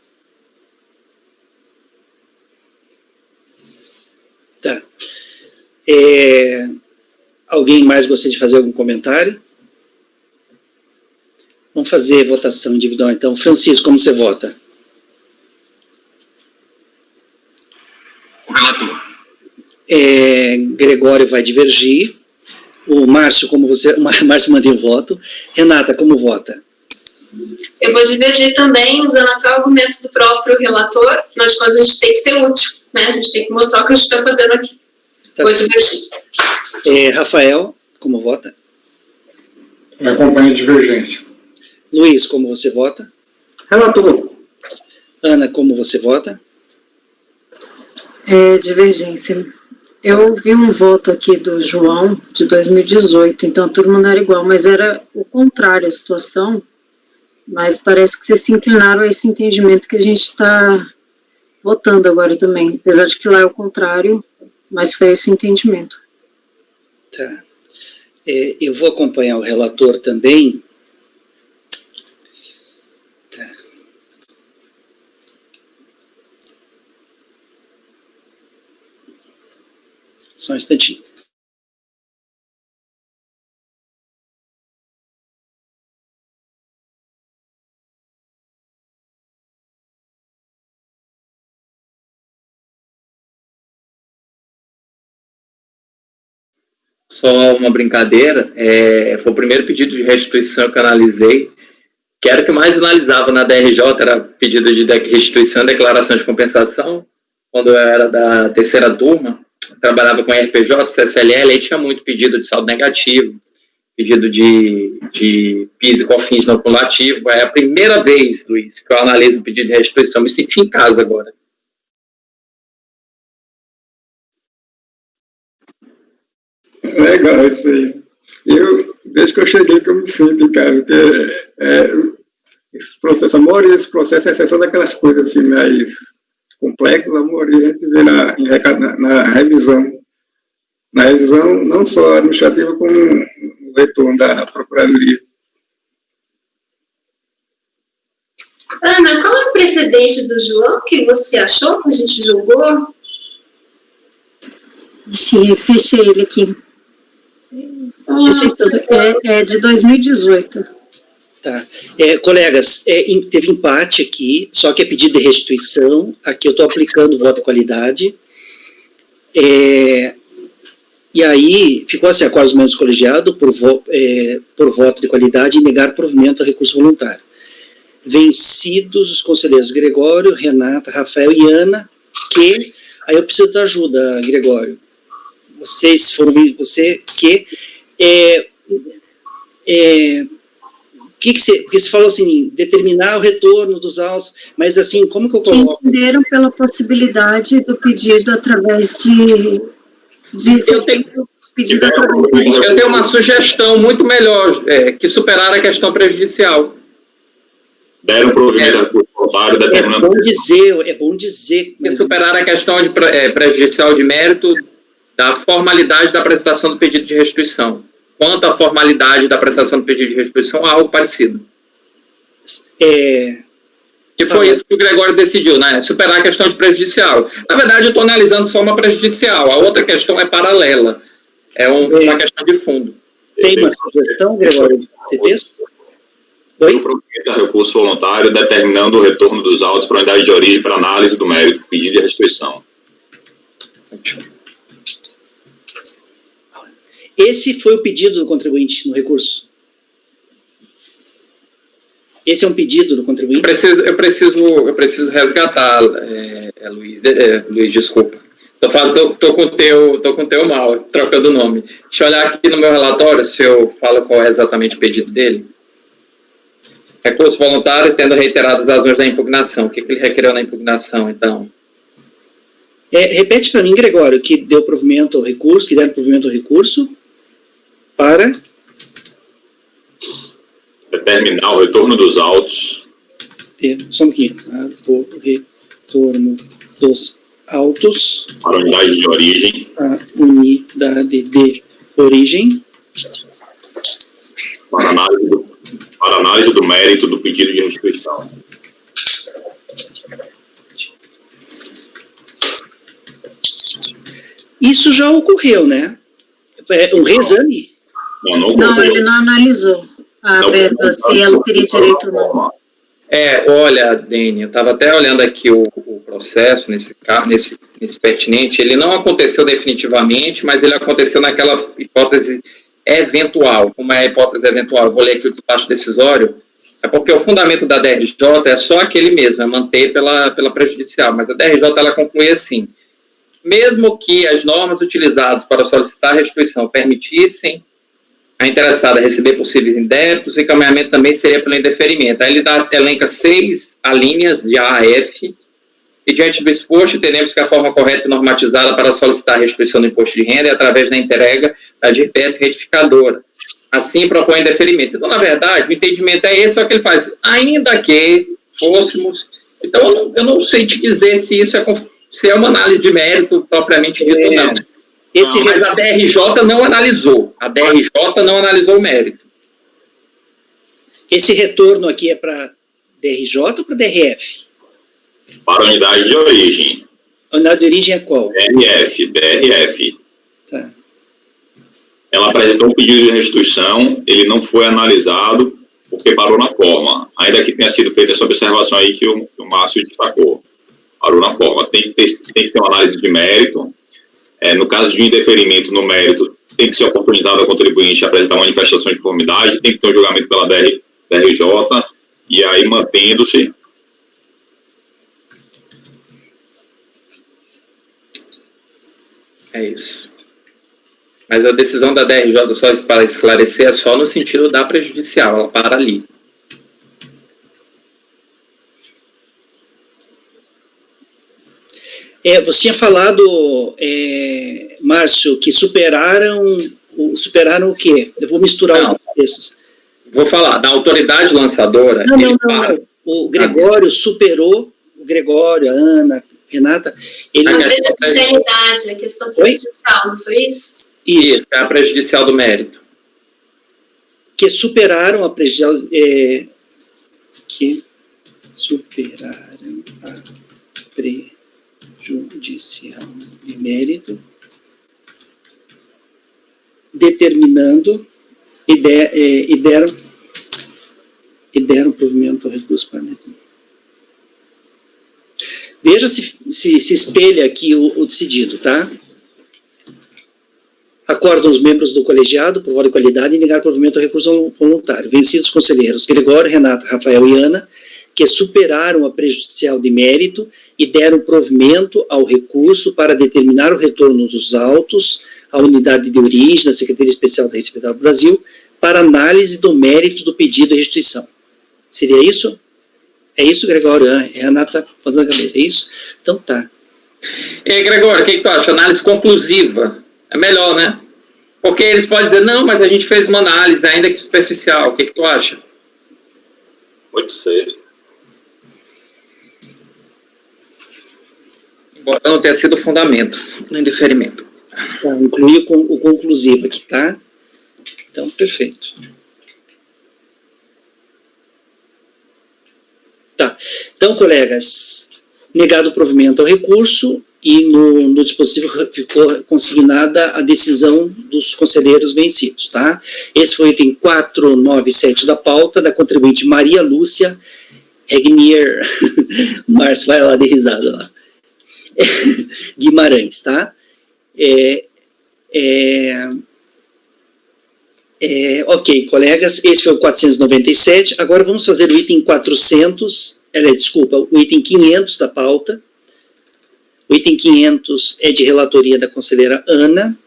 Tá. Alguém mais gostaria de fazer algum comentário? Vamos fazer votação individual, então. Francisco, como você vota? O relator. Gregório vai divergir. O Márcio, como você... O Márcio mantém o voto. Renata, como vota? Eu vou divergir também, usando até o argumento do próprio relator. Afinal de contas, a gente tem que ser útil, né? A gente tem que mostrar o que a gente está fazendo aqui. Tá. Vou divergir. Rafael, como vota? Eu acompanho a divergência. Luiz, como você vota? Relator. Ana, como você vota? Divergência. Eu ouvi um voto aqui do João, de 2018, então a turma não era igual, mas era o contrário a situação, mas parece que vocês se inclinaram a esse entendimento que a gente está votando agora também, apesar de que lá é o contrário, mas foi esse o entendimento. Tá. Eu vou acompanhar o relator também. Tá. Só um instantinho. Só uma brincadeira, foi o primeiro pedido de restituição que eu analisei, que era o que mais analisava na DRJ, era pedido de restituição, declaração de compensação. Quando eu era da terceira turma, trabalhava com RPJ, CSLL, aí tinha muito pedido de saldo negativo, pedido de PIS e COFINS não cumulativo. É a primeira vez, Luiz, que eu analiso o pedido de restituição, me senti em casa agora. Legal isso aí. Desde que eu cheguei que eu me sinto em casa, porque esse processo, a maioria desse processo é exceção daquelas coisas assim, mais complexas, a maioria a gente vê na revisão. Na revisão, não só administrativa, como no retorno da Procuradoria. Ana, qual é o precedente do João que você achou que a gente julgou? Sim, fechei ele aqui. Fechei tudo. É de 2018. Tá. Colegas, teve empate aqui, só que é pedido de restituição. Aqui eu estou aplicando o voto de qualidade. E aí, ficou assim, acordo dos membros colegiados por voto de qualidade e negar provimento ao recurso voluntário. Vencidos os conselheiros Gregório, Renata, Rafael e Ana, que... Aí eu preciso da ajuda, Gregório. Vocês foram... Você que... porque você falou assim, determinar o retorno dos autos, mas assim, como que eu coloco? Que entenderam pela possibilidade do pedido através de pedido através Eu tenho uma sugestão muito melhor, que superar a questão prejudicial. Deram provimento ao recurso voluntário, determinando... É bom dizer. Mas... superar a questão de prejudicial de mérito da formalidade da prestação do pedido de restituição. Quanto à formalidade da prestação do pedido de restituição, algo parecido. Que foi isso que o Gregório decidiu, né? Superar a questão de prejudicial. Na verdade, eu estou analisando só uma prejudicial. A outra questão é paralela. Uma questão de fundo. Tem uma sugestão, Gregório, de texto? Oi? Provimento ao recurso voluntário, determinando o retorno dos autos para a unidade de origem para análise do mérito do pedido de restituição. Esse foi o pedido do contribuinte no recurso? Esse é um pedido do contribuinte? Eu preciso resgatar, Luiz, desculpa. Tô com o teu mal, trocando o nome. Deixa eu olhar aqui no meu relatório se eu falo qual é exatamente o pedido dele. Recurso voluntário, tendo reiterado as razões da impugnação. O que ele requereu na impugnação, então? Repete para mim, Gregório, que deu provimento ao recurso, que deram provimento ao recurso para... Determinar o retorno dos autos. Só um pouquinho. O retorno dos autos para a unidade de origem, a unidade de origem para análise do mérito do pedido de restituição. Isso já ocorreu, né? É um reexame. Não Não, ocorreu. ele não analisou a Não, verba, se ela teria direito ou não. Olha, Deni, eu estava até olhando aqui o processo, nesse pertinente, ele não aconteceu definitivamente, mas ele aconteceu naquela hipótese eventual. Como é a hipótese eventual? Eu vou ler aqui o despacho decisório. É porque o fundamento da DRJ é só aquele mesmo, é manter pela prejudicial, mas a DRJ ela conclui assim: mesmo que as normas utilizadas para solicitar restituição permitissem a interessada receber possíveis indébitos, o encaminhamento também seria pelo indeferimento. Aí ele elenca 6 alíneas de A a F, e diante do exposto, entendemos que a forma correta e normatizada para solicitar a restituição do imposto de renda é através da entrega da GPF retificadora. Assim, propõe indeferimento. Então, na verdade, o entendimento é esse, só que ele faz, ainda que fôssemos... Então, eu não sei te dizer se isso é uma análise de mérito propriamente dito ou não. Mas a DRJ não analisou. A DRJ não analisou o mérito. Esse retorno aqui é para DRJ ou para DRF? Para a unidade de origem. A unidade de origem é qual? DRF. Tá. Ela apresentou um pedido de restituição, ele não foi analisado porque parou na forma. Ainda que tenha sido feita essa observação aí que o Márcio destacou. Parou na forma. Tem que ter uma análise de mérito. No caso de um indeferimento no mérito, tem que ser oportunizado ao contribuinte apresentar manifestação de conformidade, tem que ter um julgamento pela DRJ, e aí mantendo-se. É isso. Mas a decisão da DRJ, só para esclarecer, é só no sentido da prejudicial, ela para ali. Você tinha falado, Márcio, que superaram o quê? Eu vou misturar os textos. Vou falar, da autoridade lançadora... Não. O Gregório superou, a Ana, a Renata... A prejudicialidade, a questão prejudicial, não foi isso? Isso, é a prejudicial do mérito. Que superaram a prejudicial... que superaram a prejudicial de mérito, determinando e deram provimento ao recurso para veja se espelha aqui o decidido, tá? Acordam os membros do colegiado, por voto de qualidade, em negar provimento ao recurso voluntário. Vencidos os conselheiros Gregório, Renata, Rafael e Ana, que superaram a prejudicial de mérito e deram provimento ao recurso para determinar o retorno dos autos à unidade de origem da Secretaria Especial da Receita Federal do Brasil para análise do mérito do pedido de restituição. Seria isso? É isso, Gregório? Renata, fazendo a cabeça, é isso? Então tá. E aí, Gregório, o que tu acha? Análise conclusiva. É melhor, né? Porque eles podem dizer, não, mas a gente fez uma análise, ainda que superficial. O que tu acha? Pode ser. Embora não tenha sido fundamento no indeferimento. Tá, incluir o conclusivo aqui, tá? Então, perfeito. Tá. Então, colegas, negado o provimento ao recurso e no dispositivo ficou consignada a decisão dos conselheiros vencidos, tá? Esse foi o item 497 da pauta da contribuinte Maria Lúcia Regnier. Márcio, vai lá de risada lá. Guimarães, tá? Ok, colegas, esse foi o 497, agora vamos fazer o item 400, o item 500 da pauta. O item 500 é de relatoria da conselheira Ana.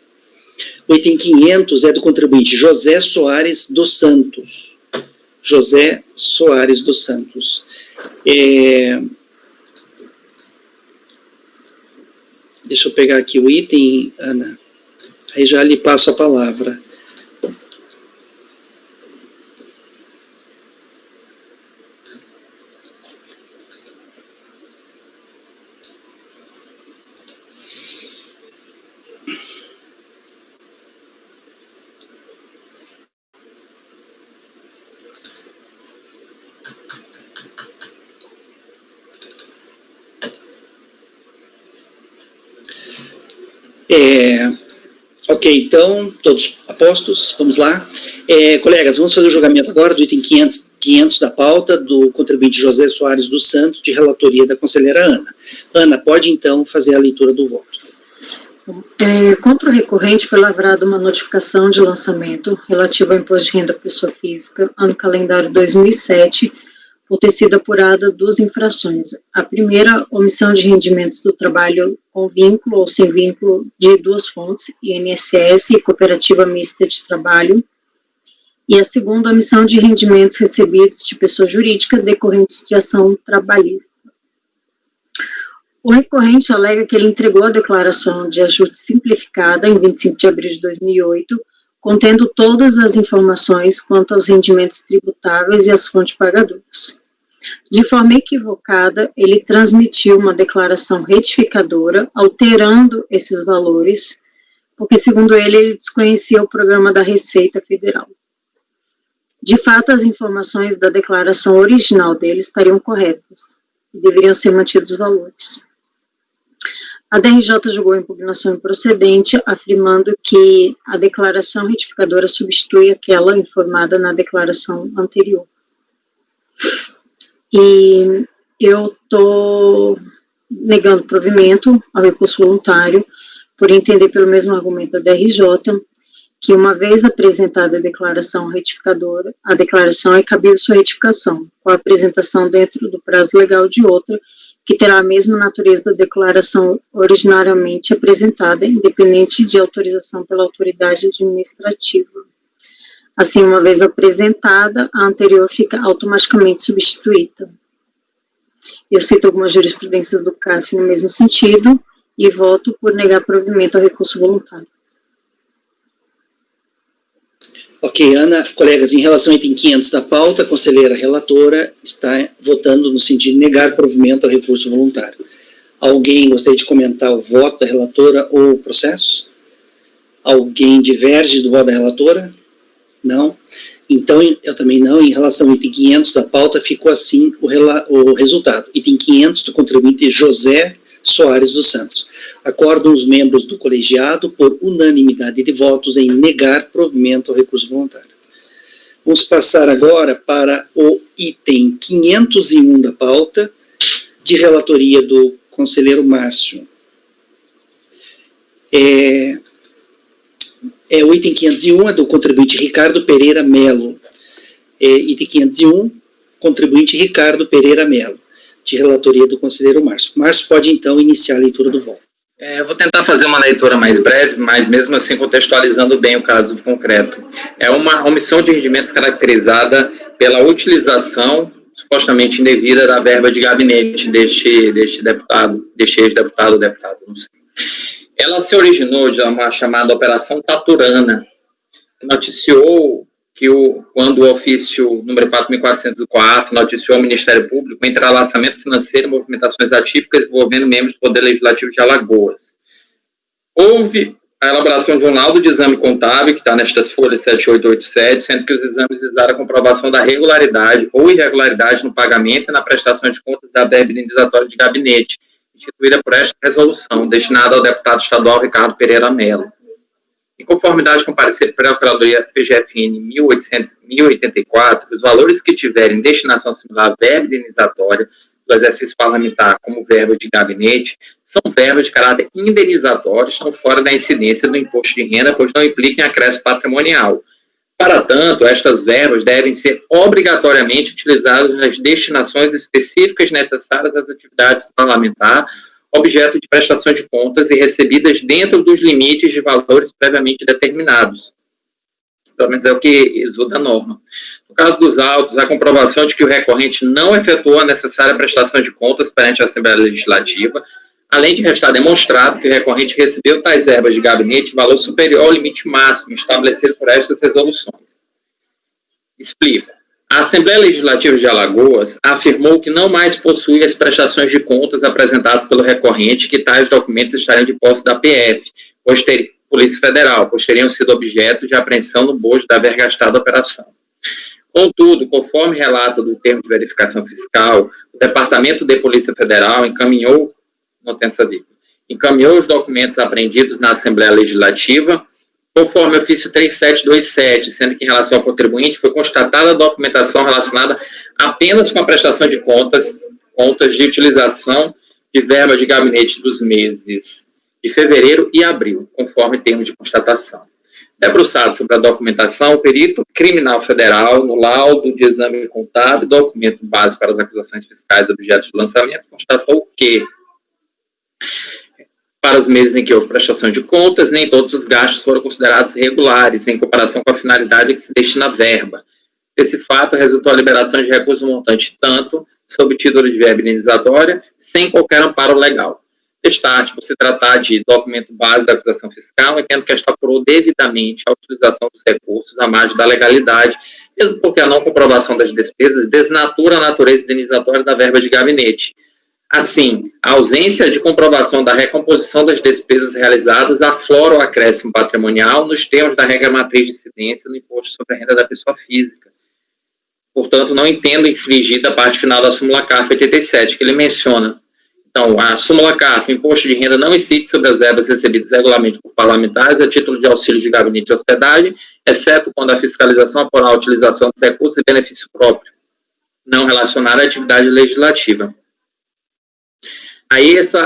O item 500 é do contribuinte José Soares dos Santos. José Soares dos Santos. Deixa eu pegar aqui o item, Ana. Aí já lhe passo a palavra. Ok, então, todos apostos, vamos lá. Colegas, vamos fazer o julgamento agora do item 500 da pauta do contribuinte José Soares dos Santos, de relatoria da conselheira Ana. Ana, pode então fazer a leitura do voto. Contra o recorrente foi lavrada uma notificação de lançamento relativa ao imposto de renda à pessoa física, ano calendário 2007, por ter sido apurada duas infrações. A primeira, omissão de rendimentos do trabalho com vínculo ou sem vínculo de duas fontes, INSS e Cooperativa Mista de Trabalho. E a segunda, omissão de rendimentos recebidos de pessoa jurídica decorrentes de ação trabalhista. O recorrente alega que ele entregou a declaração de ajuste simplificada em 25 de abril de 2008, contendo todas as informações quanto aos rendimentos tributáveis e as fontes pagadoras. De forma equivocada, ele transmitiu uma declaração retificadora, alterando esses valores, porque, segundo ele desconhecia o programa da Receita Federal. De fato, as informações da declaração original dele estariam corretas, e deveriam ser mantidos os valores. A DRJ julgou a impugnação improcedente, afirmando que a declaração retificadora substitui aquela informada na declaração anterior. E eu estou negando provimento ao recurso voluntário, por entender pelo mesmo argumento da DRJ, que uma vez apresentada a declaração retificadora, a declaração é cabível sua retificação, com a apresentação dentro do prazo legal de outra, que terá a mesma natureza da declaração originariamente apresentada, independente de autorização pela autoridade administrativa. Assim, uma vez apresentada, a anterior fica automaticamente substituída. Eu cito algumas jurisprudências do CARF no mesmo sentido e voto por negar provimento ao recurso voluntário. Ok, Ana, colegas, em relação ao item 500 da pauta, a conselheira relatora está votando no sentido de negar provimento ao recurso voluntário. Alguém gostaria de comentar o voto da relatora ou o processo? Alguém diverge do voto da relatora? Não? Então, eu também não. Em relação ao item 500 da pauta, ficou assim o resultado. Item 500 do contribuinte José Soares dos Santos. Acordam os membros do colegiado por unanimidade de votos em negar provimento ao recurso voluntário. Vamos passar agora para o item 501 da pauta, de relatoria do conselheiro Márcio. O item 501 é do contribuinte Ricardo Pereira Melo. Item 501, contribuinte Ricardo Pereira Melo, de relatoria do conselheiro Márcio. Márcio pode, então, iniciar a leitura do voto. Eu vou tentar fazer uma leitura mais breve, mas mesmo assim contextualizando bem o caso concreto. É uma omissão de rendimentos caracterizada pela utilização supostamente indevida da verba de gabinete deste ex-deputado, não sei. Ela se originou de uma chamada Operação Taturana, que noticiou que quando o ofício número 4.404 noticiou ao Ministério Público o entrelaçamento financeiro e movimentações atípicas envolvendo membros do Poder Legislativo de Alagoas. Houve a elaboração de um laudo de exame contábil, que está nestas folhas 7887, sendo que os exames visaram a comprovação da regularidade ou irregularidade no pagamento e na prestação de contas da verba indenizatória de gabinete, instituída por esta resolução, destinada ao deputado estadual Ricardo Pereira Melo. Em conformidade com o parecer da Procuradoria PGFN 1084, os valores que tiverem destinação similar à verba indenizatória do exercício parlamentar como verba de gabinete são verbas de caráter indenizatório, estão fora da incidência do imposto de renda, pois não implicam em acréscimo patrimonial. Para tanto, estas verbas devem ser obrigatoriamente utilizadas nas destinações específicas necessárias às atividades parlamentares, objeto de prestação de contas e recebidas dentro dos limites de valores previamente determinados. Pelo menos é o que exuda a norma. No caso dos autos, a comprovação de que o recorrente não efetuou a necessária prestação de contas perante a Assembleia Legislativa, além de restar demonstrado que o recorrente recebeu tais verbas de gabinete em valor superior ao limite máximo estabelecido por estas resoluções. Explico. A Assembleia Legislativa de Alagoas afirmou que não mais possui as prestações de contas apresentadas pelo recorrente, que tais documentos estariam de posse da PF, Polícia Federal, pois teriam sido objeto de apreensão no bojo da haver gastado a operação. Contudo, conforme relato do termo de verificação fiscal, o Departamento de Polícia Federal encaminhou, não tem essa vírgula, encaminhou os documentos apreendidos na Assembleia Legislativa, conforme ofício 3727, sendo que em relação ao contribuinte foi constatada a documentação relacionada apenas com a prestação de contas de utilização de verba de gabinete dos meses de fevereiro e abril, conforme termos de constatação. Debruçado sobre a documentação, o perito criminal federal, no laudo de exame contábil, documento base para as acusações fiscais objeto de lançamento, constatou que, para os meses em que houve prestação de contas, nem todos os gastos foram considerados regulares, em comparação com a finalidade a que se destina a verba. Esse fato resultou a liberação de recursos montantes tanto sob título de verba indenizatória, sem qualquer amparo legal. Destaque, por se tratar de documento base da acusação fiscal, entendo que esta apurou devidamente a utilização dos recursos à margem da legalidade, mesmo porque a não comprovação das despesas desnatura a natureza indenizatória da verba de gabinete. Assim, a ausência de comprovação da recomposição das despesas realizadas aflora o acréscimo patrimonial nos termos da regra matriz de incidência no imposto sobre a renda da pessoa física. Portanto, não entendo infringida a parte final da súmula CARF 87, que ele menciona. Então, a súmula CARF, imposto de renda, não incide sobre as verbas recebidas regularmente por parlamentares a título de auxílio de gabinete de hospedagem, exceto quando a fiscalização apurar a utilização dos recursos em benefício próprio, não relacionada à atividade legislativa. Aí, isso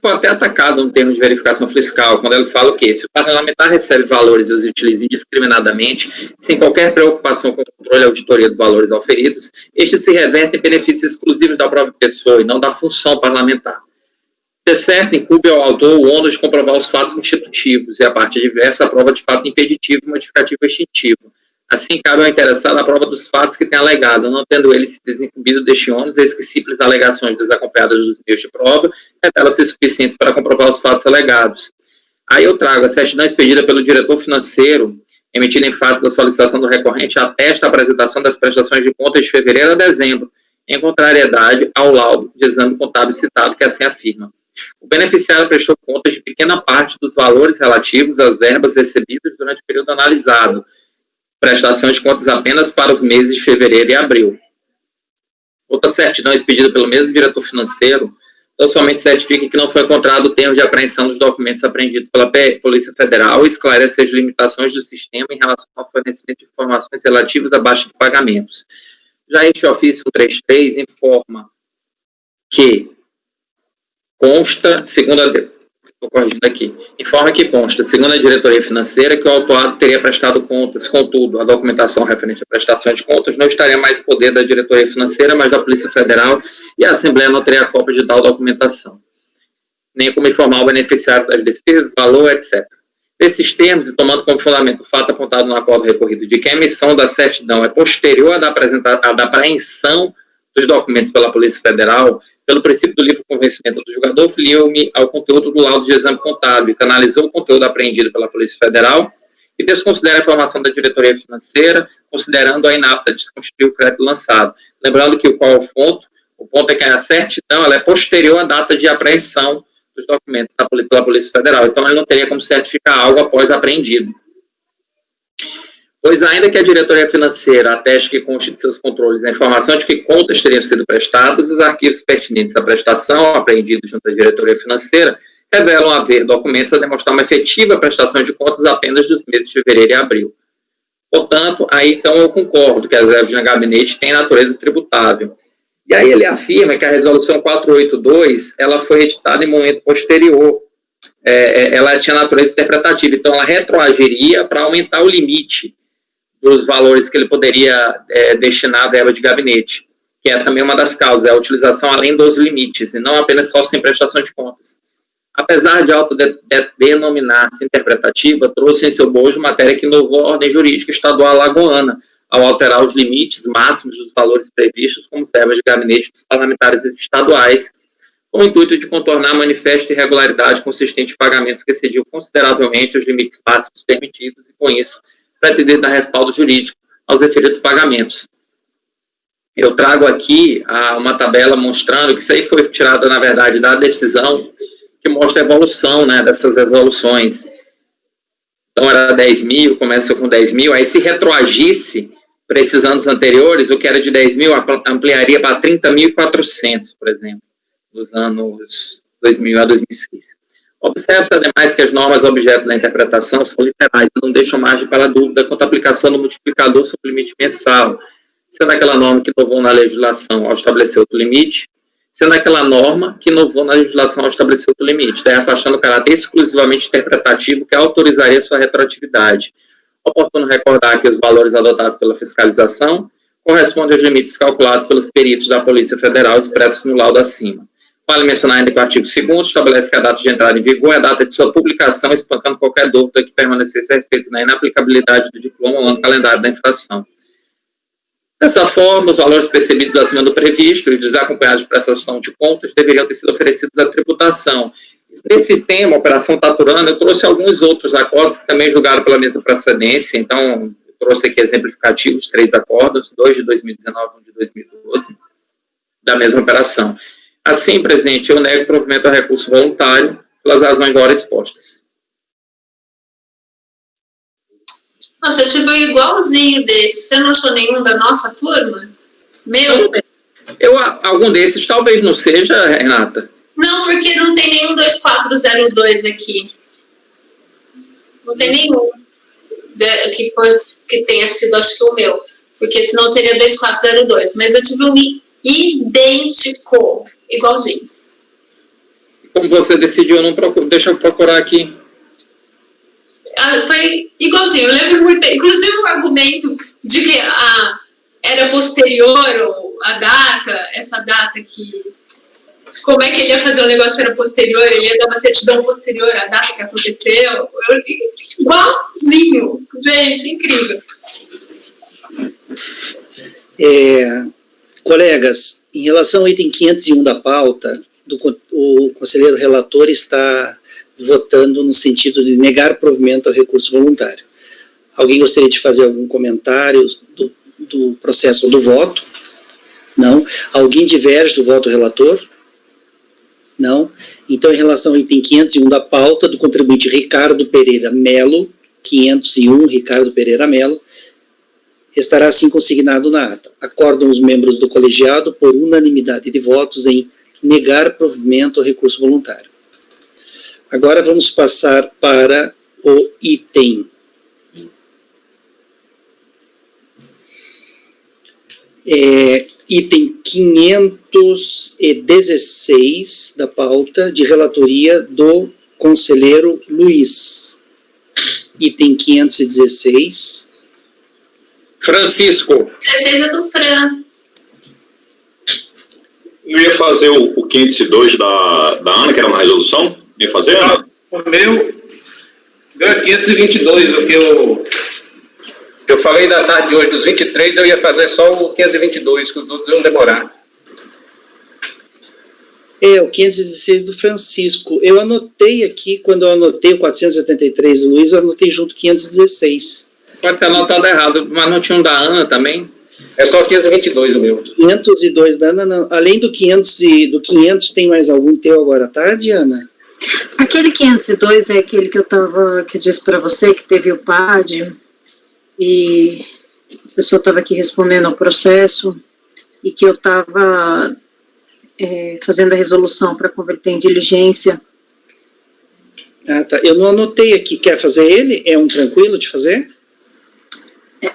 foi até atacado no termo de verificação fiscal, quando ele fala o quê? Se o parlamentar recebe valores e os utiliza indiscriminadamente, sem qualquer preocupação com o controle e auditoria dos valores auferidos, estes se revertem em benefícios exclusivos da própria pessoa e não da função parlamentar. De certo, incumbe ao autor o ônus de comprovar os fatos constitutivos e a parte adversa a prova de fato impeditivo, modificativo ou extintivo. Assim, cabe ao interessado a prova dos fatos que tem alegado, não tendo ele se desincumbido deste ônus, eis que simples alegações desacompanhadas dos meios de prova revelam-se suficientes para comprovar os fatos alegados. Aí eu trago a certidão expedida pelo diretor financeiro, emitida em face da solicitação do recorrente, atesta a apresentação das prestações de contas de fevereiro a dezembro, em contrariedade ao laudo de exame contábil citado, que assim afirma. O beneficiário prestou contas de pequena parte dos valores relativos às verbas recebidas durante o período analisado, prestação de contas apenas para os meses de fevereiro e abril. Outra certidão expedida pelo mesmo diretor financeiro, então somente certifica que não foi encontrado o termo de apreensão dos documentos apreendidos pela Polícia Federal e esclarece as limitações do sistema em relação ao fornecimento de informações relativas à baixa de pagamentos. Já este ofício 133 informa que consta, segundo a diretoria financeira, que o autuado teria prestado contas. Contudo, a documentação referente à prestação de contas não estaria mais em poder da diretoria financeira, mas da Polícia Federal, e a Assembleia não teria cópia de tal documentação, nem como informar o beneficiário das despesas, valor, etc. Nesses termos, e tomando como fundamento o fato apontado no acordo recorrido de que a emissão da certidão é posterior à da apreensão dos documentos pela Polícia Federal, pelo princípio do livre convencimento do julgador, filiou-me ao conteúdo do laudo de exame contábil, que analisou o conteúdo apreendido pela Polícia Federal e desconsidera a informação da diretoria financeira, considerando-a inapta de desconstituir o crédito lançado. Lembrando que qual é o ponto? O ponto é que a certidão ela é posterior à data de apreensão dos documentos pela Polícia Federal, então ele não teria como certificar algo após apreendido. Pois ainda que a diretoria financeira ateste que conste de seus controles a informação de que contas teriam sido prestadas, os arquivos pertinentes à prestação, apreendidos junto à diretoria financeira, revelam haver documentos a demonstrar uma efetiva prestação de contas apenas dos meses de fevereiro e abril. Portanto, aí então eu concordo que as verbas de gabinete têm natureza tributável. E aí ele afirma que a resolução 482, ela foi editada em momento posterior, ela tinha natureza interpretativa, então ela retroagiria para aumentar o limite dos valores que ele poderia destinar à verba de gabinete, que é também uma das causas, a utilização além dos limites, e não apenas só sem prestação de contas. Apesar de autodenominar-se interpretativa, trouxe em seu bojo matéria que inovou a ordem jurídica estadual alagoana, ao alterar os limites máximos dos valores previstos como verbas de gabinete dos parlamentares estaduais, com o intuito de contornar a manifesta irregularidade consistente em pagamentos que excediam consideravelmente os limites máximos permitidos e, com isso, pretender dar respaldo jurídico aos referidos pagamentos. Eu trago aqui uma tabela mostrando que isso aí foi tirado, na verdade, da decisão, que mostra a evolução, né, dessas resoluções. Então, era 10 mil, começa com 10 mil, aí se retroagisse para esses anos anteriores, o que era de 10 mil ampliaria para 30.400, por exemplo, dos anos 2000 a 2006. Observe-se, ademais, que as normas objeto da interpretação são literais e não deixam margem para dúvida quanto à aplicação do multiplicador sobre o limite mensal, sendo aquela norma que inovou na legislação ao estabelecer outro limite, sendo aquela norma que inovou na legislação ao estabelecer outro limite, daí afastando o caráter exclusivamente interpretativo que autorizaria sua retroatividade. Oportuno recordar que os valores adotados pela fiscalização correspondem aos limites calculados pelos peritos da Polícia Federal expressos no laudo acima. Vale mencionar ainda que o artigo 2º estabelece que a data de entrada em vigor é a data de sua publicação, espantando qualquer dúvida que permanecesse a respeito da inaplicabilidade do diploma ou ano calendário da infração. Dessa forma, os valores percebidos acima do previsto e desacompanhados de prestação de contas deveriam ter sido oferecidos à tributação. Nesse tema, Operação Taturana, eu trouxe alguns outros acordos que também julgaram pela mesma procedência, então eu trouxe aqui exemplificativos, 3 acordos, 2 de 2019 e 1 de 2012, da mesma operação. Assim, presidente, eu nego o provimento ao recurso voluntário pelas razões agora expostas. Nossa, eu tive um igualzinho desse. Você não achou nenhum da nossa turma? Meu? Algum desses talvez não seja, Renata. Não, porque não tem nenhum 2402 aqui. Não tem nenhum que tenha sido, acho que o meu. Porque senão seria 2402. Mas eu tive um idêntico, igualzinho. Como você decidiu, eu não procuro, deixa eu procurar aqui. Foi igualzinho, eu lembro muito bem. Inclusive o argumento de que era posterior a data, essa data que... Como é que ele ia fazer um negócio que era posterior? Ele ia dar uma certidão posterior à data que aconteceu? Igualzinho. Gente, incrível. Colegas, em relação ao item 501 da pauta, o conselheiro relator está votando no sentido de negar provimento ao recurso voluntário. Alguém gostaria de fazer algum comentário do processo do voto? Não. Alguém diverge do voto relator? Não. Então, em relação ao item 501 da pauta, do contribuinte Ricardo Pereira Melo, 501, Ricardo Pereira Melo, estará assim consignado na ata. Acordam os membros do colegiado por unanimidade de votos em negar provimento ao recurso voluntário. Agora vamos passar para o item item 516 da pauta, de relatoria do conselheiro Luiz. Item 516. Francisco. 16 é do Fran. Não ia fazer o 502 da Ana, que era uma resolução? Ia fazer, Ana? O meu é 522, o que eu falei da tarde de hoje, dos 23, eu ia fazer só o 522, que os outros iam demorar. O 516 do Francisco. Eu anotei aqui, quando eu anotei o 483 do Luiz, eu anotei junto 516. Pode ter anotado errado, mas não tinha um da Ana também? É só 522 o meu. 502 da Ana, não. Além do 500, tem mais algum teu agora à tarde, Ana? Aquele 502 é aquele que eu disse para você, que teve o PAD, e a pessoa estava aqui respondendo ao processo, e que eu estava fazendo a resolução para converter em diligência. Ah, tá. Eu não anotei aqui. Quer fazer ele? É um tranquilo de fazer?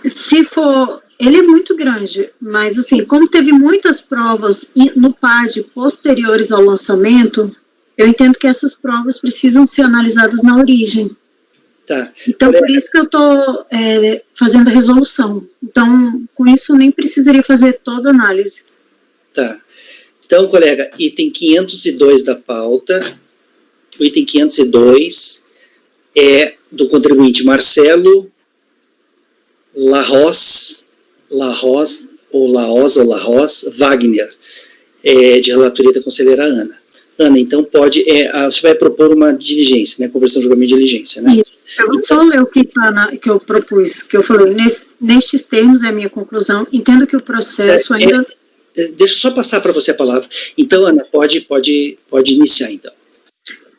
Se for... Ele é muito grande, mas assim, como teve muitas provas no PAD posteriores ao lançamento, eu entendo que essas provas precisam ser analisadas na origem. Tá. Então, por isso que eu estou fazendo a resolução. Então, com isso, eu nem precisaria fazer toda a análise. Tá. Então, colega, item 502 da pauta, o item 502 é do contribuinte Marcelo Larroz Wagner, de relatoria da conselheira Ana. Ana, então você vai propor uma diligência, né, conversão de julgamento de diligência, né? Isso. Eu vou só ler o que eu propus, que eu falei, nestes termos é a minha conclusão, entendo que o processo ainda... Deixa eu só passar para você a palavra. Então, Ana, pode iniciar, então.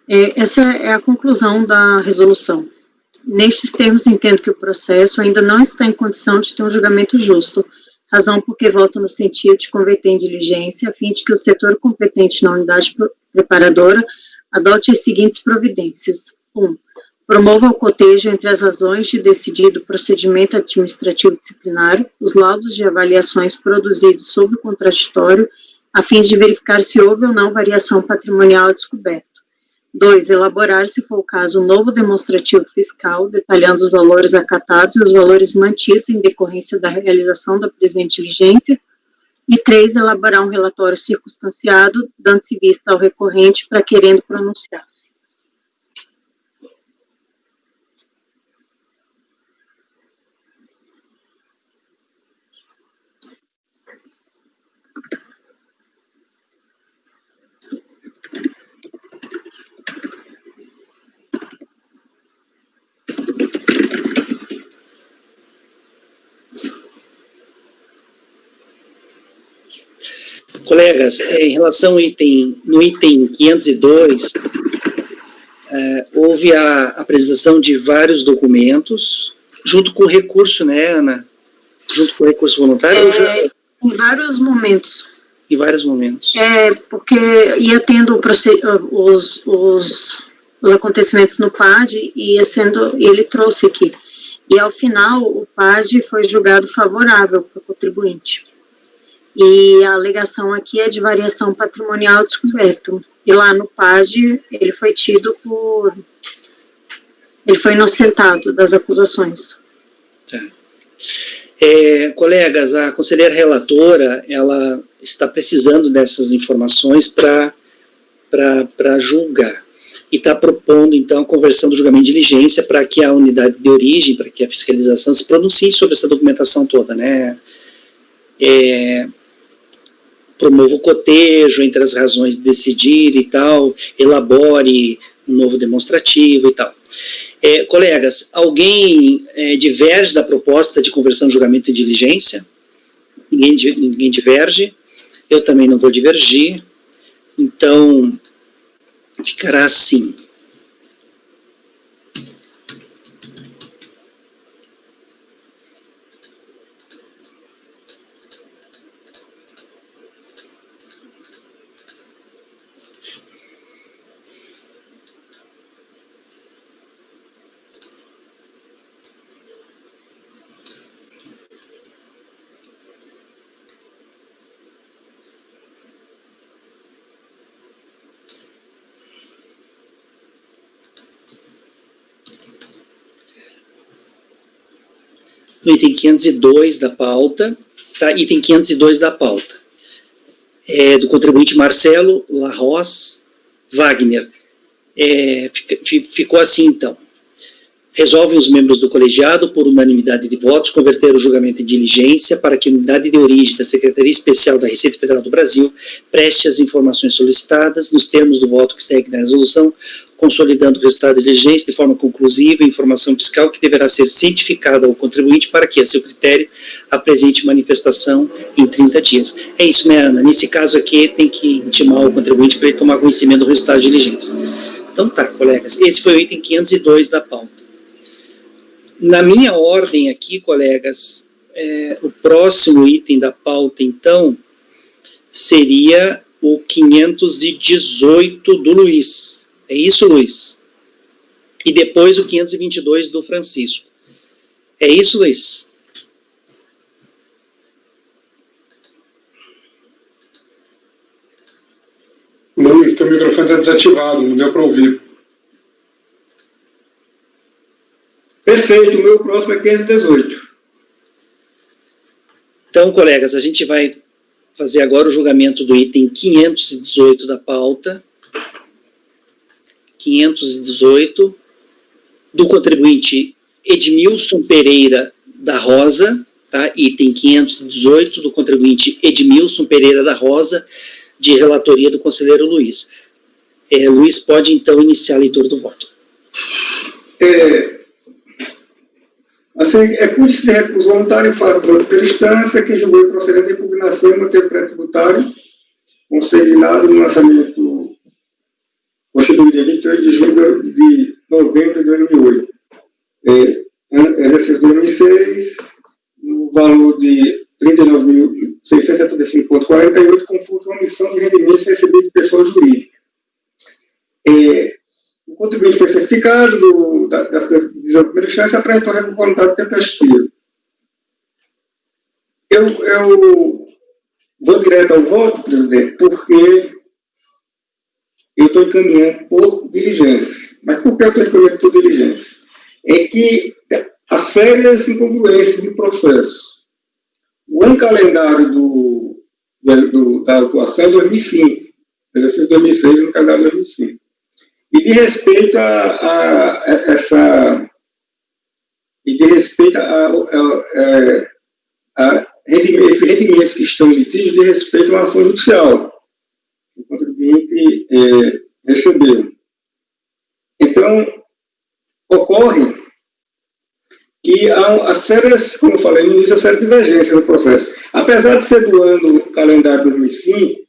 Essa é a conclusão da resolução. Nestes termos, entendo que o processo ainda não está em condição de ter um julgamento justo, razão porque voto no sentido de converter em diligência, a fim de que o setor competente na unidade preparadora adote as seguintes providências. 1. Promova o cotejo entre as razões de decidido procedimento administrativo disciplinar, os laudos de avaliações produzidos sob o contraditório, a fim de verificar se houve ou não variação patrimonial descoberta. 2. Elaborar, se for o caso, um novo demonstrativo fiscal, detalhando os valores acatados e os valores mantidos em decorrência da realização da presente diligência. E 3. Elaborar um relatório circunstanciado, dando-se vista ao recorrente para querendo pronunciar-se. Colegas, em relação ao no item 502, houve a apresentação de vários documentos, junto com o recurso, né, Ana? Junto com o recurso voluntário? Em vários momentos. Em vários momentos. Porque ia tendo os acontecimentos no PAD e ele trouxe aqui. E, ao final, o PAD foi julgado favorável para o contribuinte. E a alegação aqui é de variação patrimonial descoberto. E lá no PAD, ele foi inocentado das acusações. Tá. Colegas, a conselheira relatora, ela está precisando dessas informações para julgar. E está propondo, então, a conversão do julgamento de diligência para que a unidade de origem, para que a fiscalização se pronuncie sobre essa documentação toda, né? Promova o cotejo entre as razões de decidir e tal, elabore um novo demonstrativo e tal. Colegas, alguém diverge da proposta de conversão de julgamento de diligência? Ninguém diverge. Eu também não vou divergir. Então, ficará assim. No item 502 da pauta, tá? Item 502 da pauta, do contribuinte Marcelo Larroz Wagner. Ficou assim, então. Resolvem os membros do colegiado, por unanimidade de votos, converter o julgamento em diligência para que a unidade de origem da Secretaria Especial da Receita Federal do Brasil preste as informações solicitadas nos termos do voto que segue na resolução, consolidando o resultado da diligência de forma conclusiva e informação fiscal que deverá ser cientificada ao contribuinte para que, a seu critério, apresente manifestação em 30 dias. É isso, né, Ana? Nesse caso aqui, tem que intimar o contribuinte para ele tomar conhecimento do resultado de diligência. Então tá, colegas, esse foi o item 502 da pauta. Na minha ordem aqui, colegas, o próximo item da pauta, então, seria o 518 do Luiz. É isso, Luiz? E depois o 522 do Francisco. É isso, Luiz? Luiz, teu microfone está desativado, não deu para ouvir. Perfeito, o meu próximo é 518. Então, colegas, a gente vai fazer agora o julgamento do item 518 da pauta. 518, do contribuinte Edmilson Pereira da Rosa, tá? Item 518, do contribuinte Edmilson Pereira da Rosa, de relatoria do conselheiro Luiz. Luiz, pode então iniciar a leitura do voto. Cuide-se de recurso voluntário em face da outra instância que julgou procedente de impugnação e manter o crédito tributário consignado no lançamento constituído dia 28 de julho de novembro de 2008. Exercício 2006, no valor de 39.675,48, conforme a omissão de rendimentos recebidos de pessoa jurídica. O contribuinte foi certificado da divisão de primeira chance e apresentou recurso voluntário tempestivo. Eu vou direto ao voto, presidente, porque eu estou encaminhando por diligência. Mas por que eu estou encaminhando por diligência? É que há sérias incongruências do processo. O ano calendário da atuação é 2005, exercício de 2006 no calendário de 2005. E de respeito esses rendimentos que estão em litígio de respeito a uma ação judicial que o contribuinte recebeu. Então, ocorre que há sérias, como eu falei no início, há sérias divergências no processo. Apesar de ser do ano calendário de 2005,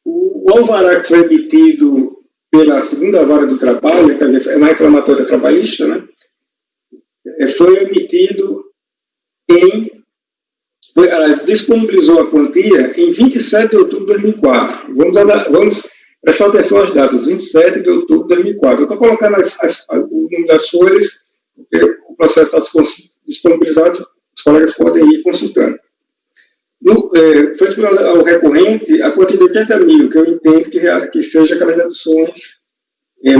o alvará que foi emitido pela segunda vara do trabalho, quer dizer, é uma reclamatória trabalhista, né? Foi emitido disponibilizou a quantia em 27 de outubro de 2004. Vamos prestar atenção às datas, 27 de outubro de 2004. Eu estou colocando o número das folhas, porque o processo está disponibilizado, os colegas podem ir consultando. Foi disponibilizado ao recorrente a quantia de 80 mil, que eu entendo que seja aquelas deduções,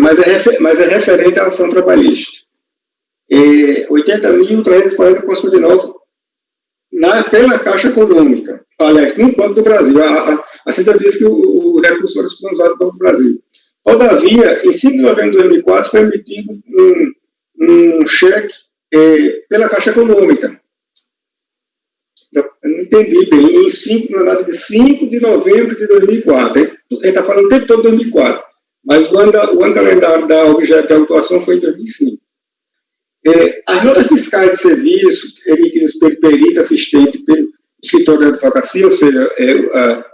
mas é referente à ação trabalhista. 80.340,59 pela Caixa Econômica, aliás, no Banco do Brasil. A Cinta diz que o recurso foi disponibilizado no Banco do Brasil. Todavia, em 5 de novembro de 2004, foi emitido um cheque pela Caixa Econômica. Eu não entendi bem. Na data de 5 de novembro de 2004. Ele está falando o tempo todo de 2004. Mas o ano calendário da objeto de autuação foi em 2005. As notas fiscais de serviço emitidas pelo perito assistente pelo escritório de advocacia, ou seja,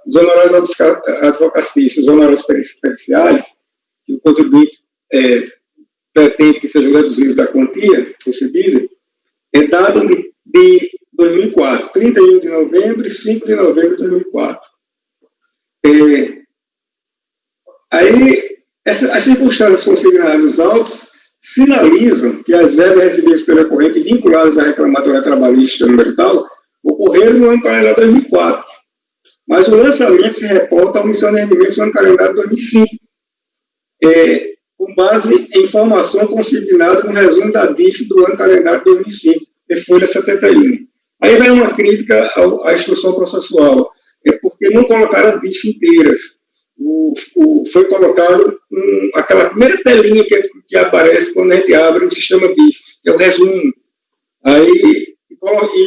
os honorários de advocacia, os honorários periciais, que o contribuinte pretende que sejam reduzidos da quantia recebida, é dado de 2004, 31 de novembro e 5 de novembro de 2004. Aí, as circunstâncias consignadas nos autos sinalizam que as verbas recebidas pela corrente vinculadas à reclamatória trabalhista número tal ocorreram no ano calendário 2004, mas o lançamento se reporta à omissão de rendimentos no ano calendário 2005, com base em informação consignada no resumo da DIF do ano calendário 2005, folha 71. Aí vem uma crítica à instrução processual, porque não colocaram as DIF inteiras. Foi colocado aquela primeira telinha que aparece quando a gente abre o sistema DIF, que é o resumo. Aí, e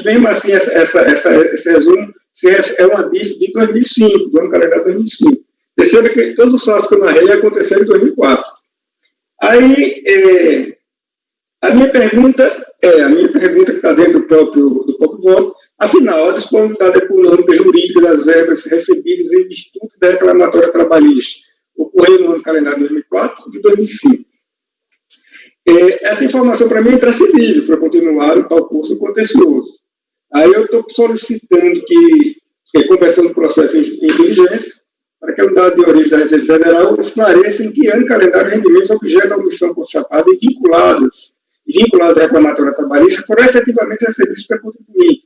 mesmo assim, esse resumo é uma DIF de 2005, do ano calendário 2005. Perceba que todos os fatos que eu narrei aconteceram em 2004. Aí, a minha pergunta que está dentro do próprio voto, afinal, a disponibilidade econômica e jurídica das verbas recebidas em virtude da reclamatória trabalhista ocorreu no ano calendário de 2004 ou de 2005. Essa informação, para mim, é imprescindível para continuar o tal curso contencioso. Aí eu estou solicitando conversando o processo em diligência, para que a unidade de origem da Receita Federal esclareça em que ano calendário rendimentos objeto da omissão constatada e vinculadas à reclamatória trabalhista foram efetivamente recebidos pelo contribuinte,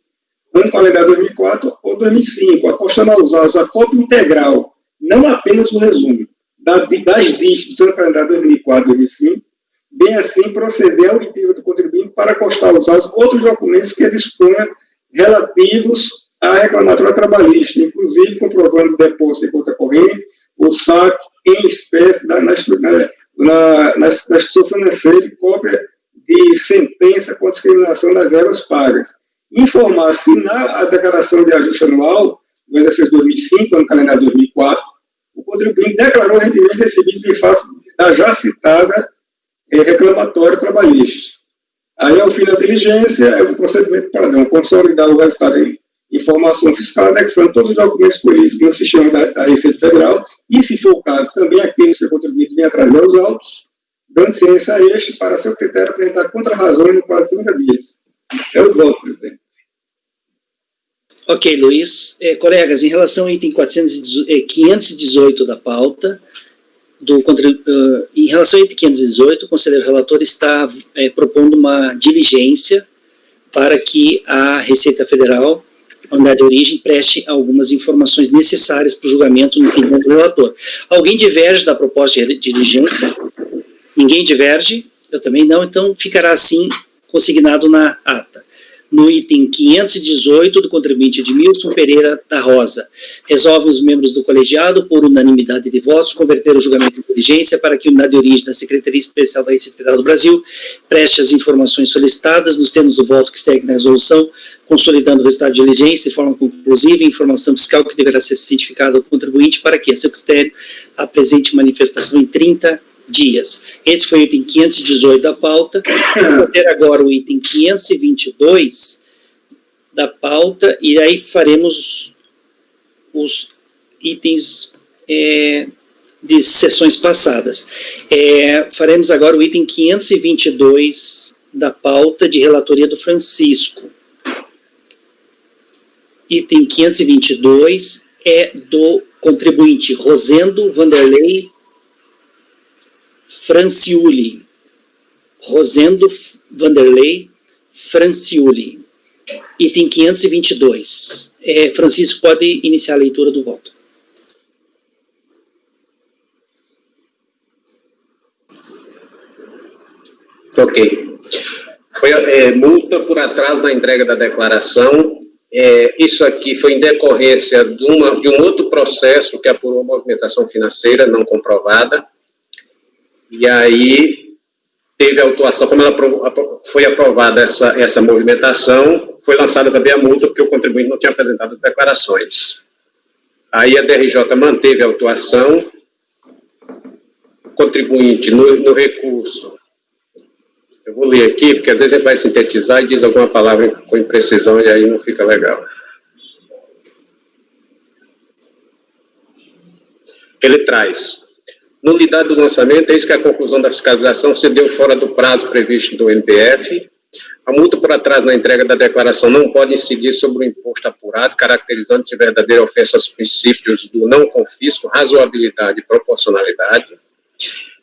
ano calendário 2004 ou 2005, apostando a usar a cópia integral, não apenas o resumo, das DIF do ano calendário 2004 e 2005, bem assim proceder ao oitiva do contribuinte para constar os outros documentos que disponha relativos à reclamatória trabalhista, inclusive comprovando o depósito de conta corrente, o saque em espécie na instituição financeira e cópia de sentença com discriminação das verbas pagas. Informar se na declaração de ajuste anual, no exercício 2005, no calendário 2004, o contribuinte declarou rendimentos recebidos em face da já citada reclamatória trabalhista. Aí, ao fim da diligência, é o procedimento padrão, consolidar o resultado em informação fiscal, anexando todos os documentos colhidos no sistema da Receita Federal e, se for o caso, também aqueles que o contribuinte venha trazer aos autos, dando ciência a este para seu critério apresentar contra-razões no prazo de 30 dias. É o voto, presidente. Ok, Luiz. Colegas, em relação ao item 518 da pauta, em relação ao item 518, o conselheiro relator está propondo uma diligência para que a Receita Federal, a unidade de origem, preste algumas informações necessárias para o julgamento no entendimento do relator. Alguém diverge da proposta de diligência? Ninguém diverge? Eu também não, então ficará assim consignado na ata. No item 518 do contribuinte Edmilson Pereira da Rosa, resolve os membros do colegiado, por unanimidade de votos, converter o julgamento em diligência para que a unidade de origem da Secretaria Especial da Receita Federal do Brasil preste as informações solicitadas nos termos do voto que segue na resolução, consolidando o resultado de diligência de forma conclusiva e informação fiscal que deverá ser cientificada ao contribuinte para que, a seu critério, apresente manifestação em 30 dias. Esse foi o item 518 da pauta. Vou ter agora o item 522 da pauta, e aí faremos os itens de sessões passadas. Faremos agora o item 522 da pauta de relatoria do Francisco. Item 522 é do contribuinte Rosendo Vanderlei Franciuli. Rosendo Vanderlei Franciuli. Item 522. Francisco, pode iniciar a leitura do voto. Ok. Foi multa por atraso na entrega da declaração. Isso aqui foi em decorrência de um outro processo que apurou movimentação financeira não comprovada. E aí teve a autuação, como foi aprovada essa movimentação, foi lançada também a multa porque o contribuinte não tinha apresentado as declarações. Aí a DRJ manteve a autuação, o contribuinte no recurso, eu vou ler aqui, porque às vezes a gente vai sintetizar e diz alguma palavra com imprecisão e aí não fica legal. Ele traz: nulidade do lançamento, eis que a conclusão da fiscalização se deu fora do prazo previsto do MPF. A multa por atraso na entrega da declaração não pode incidir sobre o imposto apurado, caracterizando-se verdadeira ofensa aos princípios do não confisco, razoabilidade e proporcionalidade.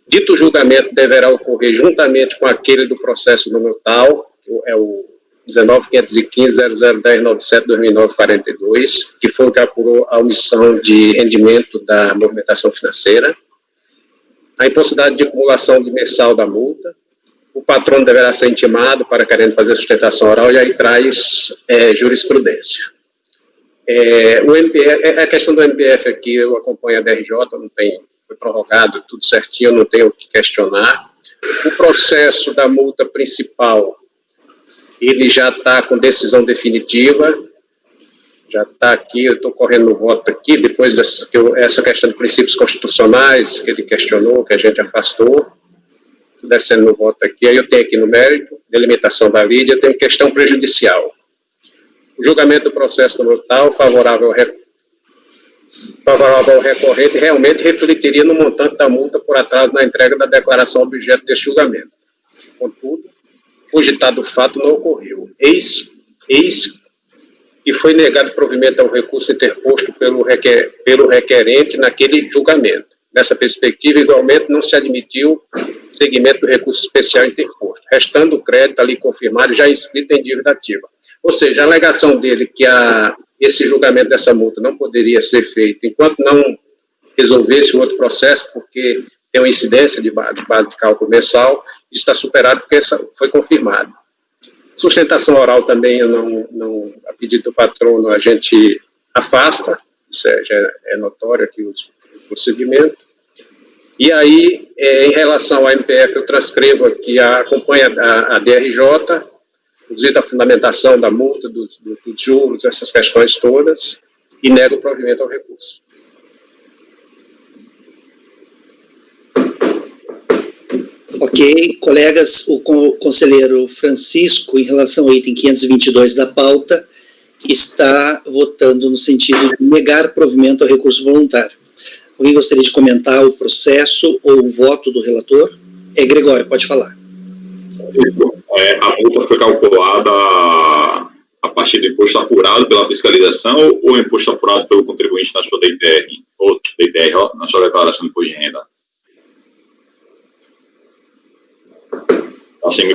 Dito julgamento deverá ocorrer juntamente com aquele do processo número tal, que é o 19.515.0010.97.2009.42, que foi o que apurou a omissão de rendimento da movimentação financeira. A impossibilidade de acumulação de mensal da multa. O patrono deverá ser intimado para querendo fazer sustentação oral, e aí traz jurisprudência. O MPF, a questão do MPF aqui, eu acompanho a DRJ, não tem, foi prorrogado, tudo certinho, não tenho o que questionar. O processo da multa principal, ele já está com decisão definitiva, já está aqui, eu estou correndo no voto aqui, depois essa questão de princípios constitucionais que ele questionou, que a gente afastou, descendo no voto aqui, aí eu tenho aqui no mérito, delimitação da lide, eu tenho questão prejudicial. O julgamento do processo no tal, favorável ao recorrente, realmente refletiria no montante da multa por atraso na entrega da declaração objeto deste julgamento. Contudo, o ditado fato não ocorreu. Eis que foi negado provimento ao recurso interposto pelo requerente naquele julgamento. Nessa perspectiva, igualmente, não se admitiu seguimento do recurso especial interposto, restando o crédito ali confirmado já inscrito em dívida ativa. Ou seja, a alegação dele que esse julgamento dessa multa não poderia ser feito enquanto não resolvesse o outro processo, porque tem uma incidência de base de cálculo mensal, isso está superado porque foi confirmado. Sustentação oral também, a pedido do patrono, a gente afasta, isso já é notório aqui o procedimento. E aí, em relação ao MPF, eu transcrevo aqui, acompanha a DRJ, inclusive a fundamentação da multa, dos juros, essas questões todas, e nego o provimento ao recurso. Ok, colegas, o conselheiro Francisco, em relação ao item 522 da pauta, está votando no sentido de negar provimento ao recurso voluntário. Alguém gostaria de comentar o processo ou o voto do relator? Gregório, pode falar. A multa foi calculada a a partir do imposto apurado pela fiscalização ou imposto apurado pelo contribuinte na sua DITR, ou DITR, ó, na sua declaração de imposto de renda? Assim,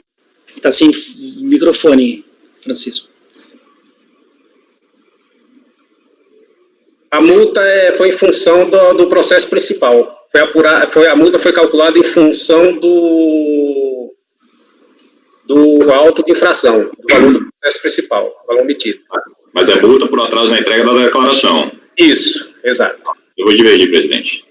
Está sem microfone, Francisco. A multa foi em função do processo principal. A multa foi calculada em função do auto de infração, do valor do processo principal, valor omitido. mas é multa por atraso na entrega da declaração. Isso, exato. Eu vou divergir, presidente.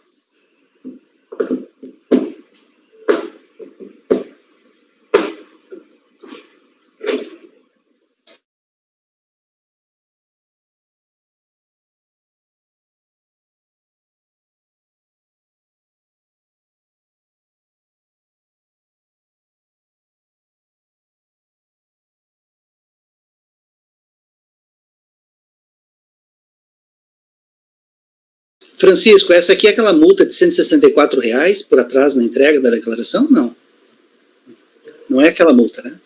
Francisco, essa aqui é aquela multa de R$164 por atraso na entrega da declaração? Não. Não é aquela multa, né?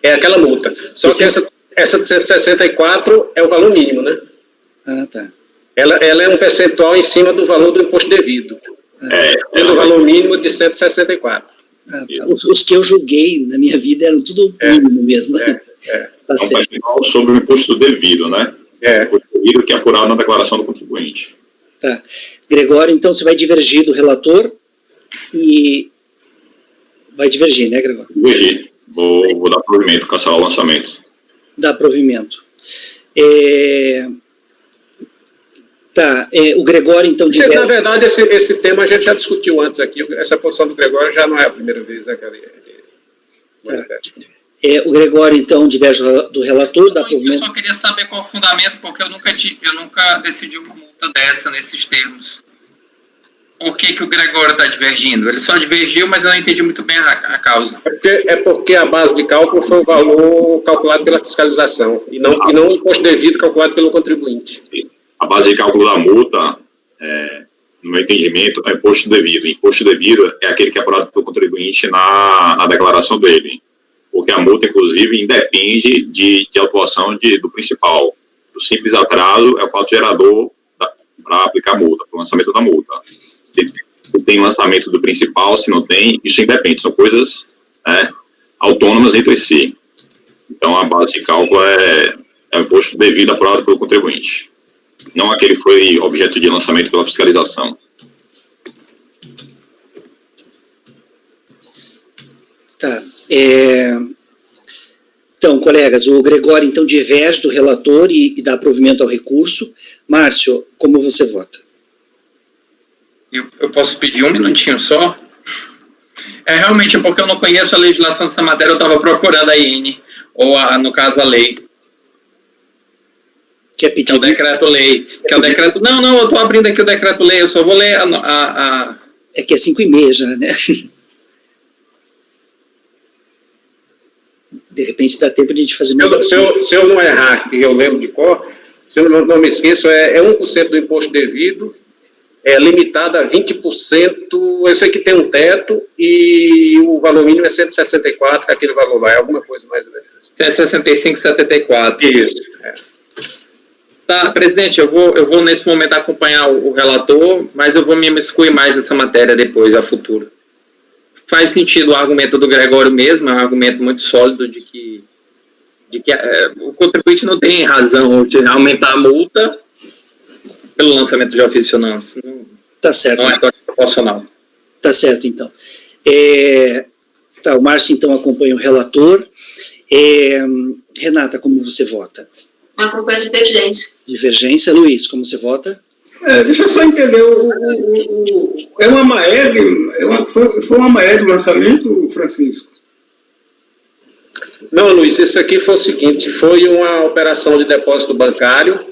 É aquela multa. Só que essa de 164 é o valor mínimo, né? Ah, tá. Ela é um percentual em cima do valor do imposto devido. Do valor mínimo de 164. Ah, tá. Os que eu julguei na minha vida eram tudo mínimo mesmo. Tá É um percentual sobre o imposto devido, né? O imposto devido que é apurado na declaração do contribuinte. Tá. Gregório, então você vai divergir do relator e... Vai divergir, né, Gregório? Divergir. Vou dar provimento, cancelar o lançamento. Dá provimento. O Gregório, então... Na verdade, esse tema a gente já discutiu antes aqui. Essa posição do Gregório já não é a primeira vez, né? O Gregório, então, diverge do relator, dá provimento... Eu só queria saber qual o fundamento, porque eu nunca decidi uma multa dessa nesses termos. Por que o Gregório está divergindo? Ele só divergiu, mas eu não entendi muito bem a causa. Porque a base de cálculo foi o valor calculado pela fiscalização, e não o imposto devido calculado pelo contribuinte. A base de cálculo da multa, no meu entendimento, é imposto devido. Imposto devido é aquele que é apurado pelo contribuinte na declaração dele. Porque a multa, inclusive, independe de atuação do principal. O simples atraso é o fato gerador para aplicar a multa, para o lançamento da multa. Se tem lançamento do principal, se não tem, isso independe. São coisas autônomas entre si. Então, a base de cálculo é o imposto devido apurado pelo contribuinte. Não aquele que foi objeto de lançamento pela fiscalização. Tá. Então, colegas, o Gregório, então, diverge do relator e dá provimento ao recurso. Márcio, como você vota? Eu posso pedir um minutinho só? Realmente, porque eu não conheço a legislação dessa matéria, eu estava procurando a IN, ou, no caso, a lei. Quer pedir? Que é o decreto-lei. Que é o decreto... Não, eu estou abrindo aqui o decreto-lei, eu só vou ler É que é 5h30 já, né? De repente dá tempo de a gente fazer... Se eu não errar, que eu lembro de cor, se eu não me esqueço, é 1% do imposto devido, limitado a 20%, eu sei que tem um teto, e o valor mínimo é 164, que é aquele valor lá, é alguma coisa mais... 165,74. Isso, Tá, presidente, eu vou nesse momento acompanhar o relator, mas eu vou me excluir mais dessa matéria depois, a futuro. Faz sentido o argumento do Gregório mesmo, é um argumento muito sólido de que o contribuinte não tem razão de aumentar a multa pelo lançamento de ofício, não. Tá certo. Não é proporcional. Tá certo, então. O Márcio, então, acompanha o relator. Renata, como você vota? Acompanha a divergência. Divergência. Luiz, como você vota? Deixa eu só entender, é uma MAEG, foi uma MAEG do lançamento, Francisco? Não, Luiz, isso aqui foi o seguinte, foi uma operação de depósito bancário.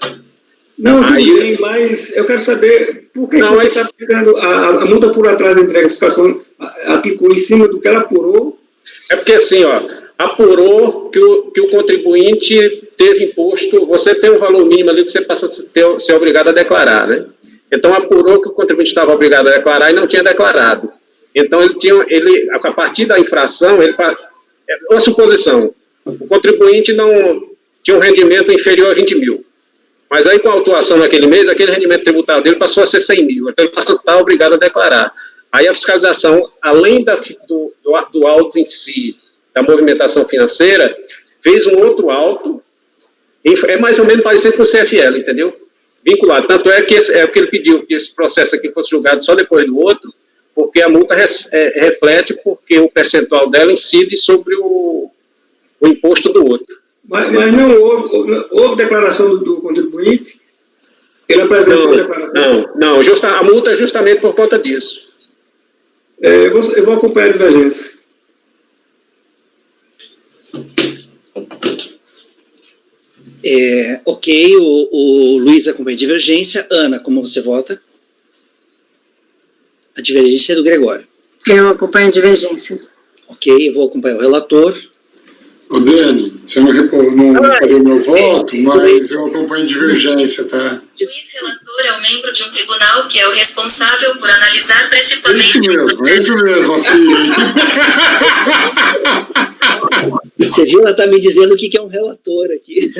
Não, bem, mas eu quero saber por que você está aplicando a multa por atraso da entrega, a fiscalização aplicou em cima do que ela apurou? É porque assim, apurou que o contribuinte teve imposto, você tem um valor mínimo ali que você passa a ser obrigado a declarar, né? Então, apurou que o contribuinte estava obrigado a declarar e não tinha declarado. Então, a partir da infração, uma suposição, o contribuinte não tinha um rendimento inferior a 20 mil. Mas aí, com a autuação naquele mês, aquele rendimento tributário dele passou a ser 100 mil. Então, ele passou a estar obrigado a declarar. Aí, a fiscalização, além do auto em si, da movimentação financeira, fez um outro auto, é mais ou menos parecido com o CFL, entendeu? Vinculado. Tanto é que o que ele pediu, que esse processo aqui fosse julgado só depois do outro, porque a multa reflete porque o percentual dela incide sobre o imposto do outro. Mas não houve declaração do contribuinte? Ele apresentou a declaração? Não, a multa é justamente por conta disso. Eu vou acompanhar a divergência. Ok, o Luiz acompanha a divergência. Ana, como você vota? A divergência é do Gregório. Eu acompanho a divergência. Ok, eu vou acompanhar o relator. Ô, Dani, você não falei o meu voto, mas eu acompanho divergência, tá? O juiz relator é o membro de um tribunal que é o responsável por analisar principalmente... É isso mesmo, assim. Você viu, ela está me dizendo o que é um relator aqui.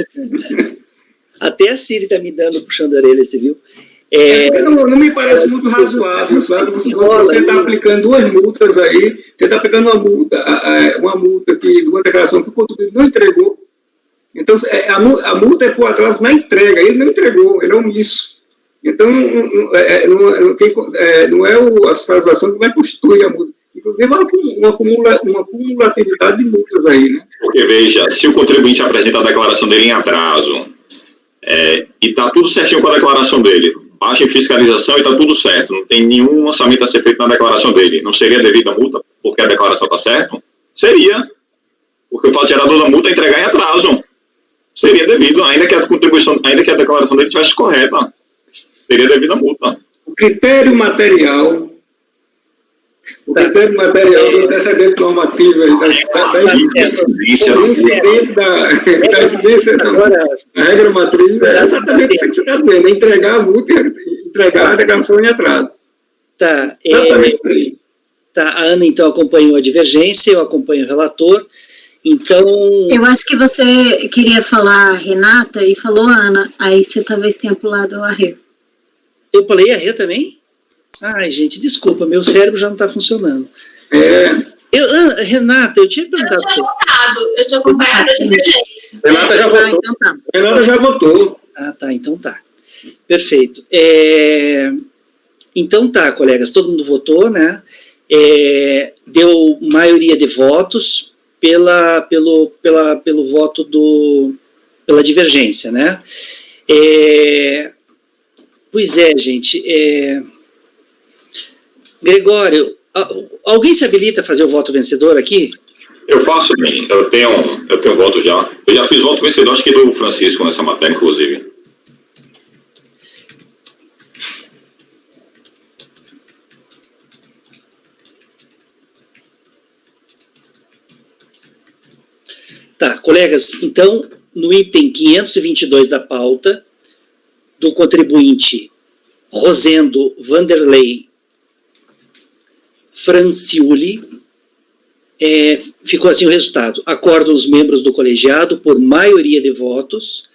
Até a Siri está me dando, puxando a orelha, você viu? Não me parece muito razoável, sabe? Você está aplicando duas multas aí, você está aplicando uma multa de uma declaração que o contribuinte não entregou. Então, a multa é por atraso na entrega, ele não entregou, ele é omisso. Então, não é a fiscalização que vai constituir a multa. Inclusive, uma cumulatividade de multas aí, né? Porque, veja, se o contribuinte apresenta a declaração dele em atraso, e está tudo certinho com a declaração dele, baixa em fiscalização e está tudo certo, não tem nenhum lançamento a ser feito na declaração dele, não seria devida a multa porque a declaração está certa? Seria, porque o fato gerador da multa é entregar em atraso. Seria devido, ainda que a declaração dele estivesse correta, seria devida a multa. O critério material do antecedente normativo da incidência da regra matriz é exatamente isso que você está dizendo, entregar a multa e entregar a declaração em atraso. Tá, exatamente isso aí. Tá, a Ana, então, acompanhou a divergência, eu acompanho o relator. Então... Eu acho que você queria falar a Renata e falou a Ana, aí você talvez tenha pulado a Rê. Eu pulei a Rê também? Ai, gente, desculpa, meu cérebro já não está funcionando. Renata, eu tinha perguntado... Eu tinha acompanhado a divergência. Renata já votou. Então tá. Renata já votou. Ah, tá, então tá. Perfeito. Então tá, colegas, todo mundo votou, né? Deu maioria de votos pelo voto pela divergência, né? Pois é, gente. Gregório, alguém se habilita a fazer o voto vencedor aqui? Eu faço, bem. Eu tenho voto já. Eu já fiz voto vencedor, acho que do Francisco nessa matéria, inclusive. Tá, colegas, então, no item 522 da pauta, do contribuinte Rosendo Vanderlei Franciuli, ficou assim o resultado. Acordam os membros do colegiado, por maioria de votos,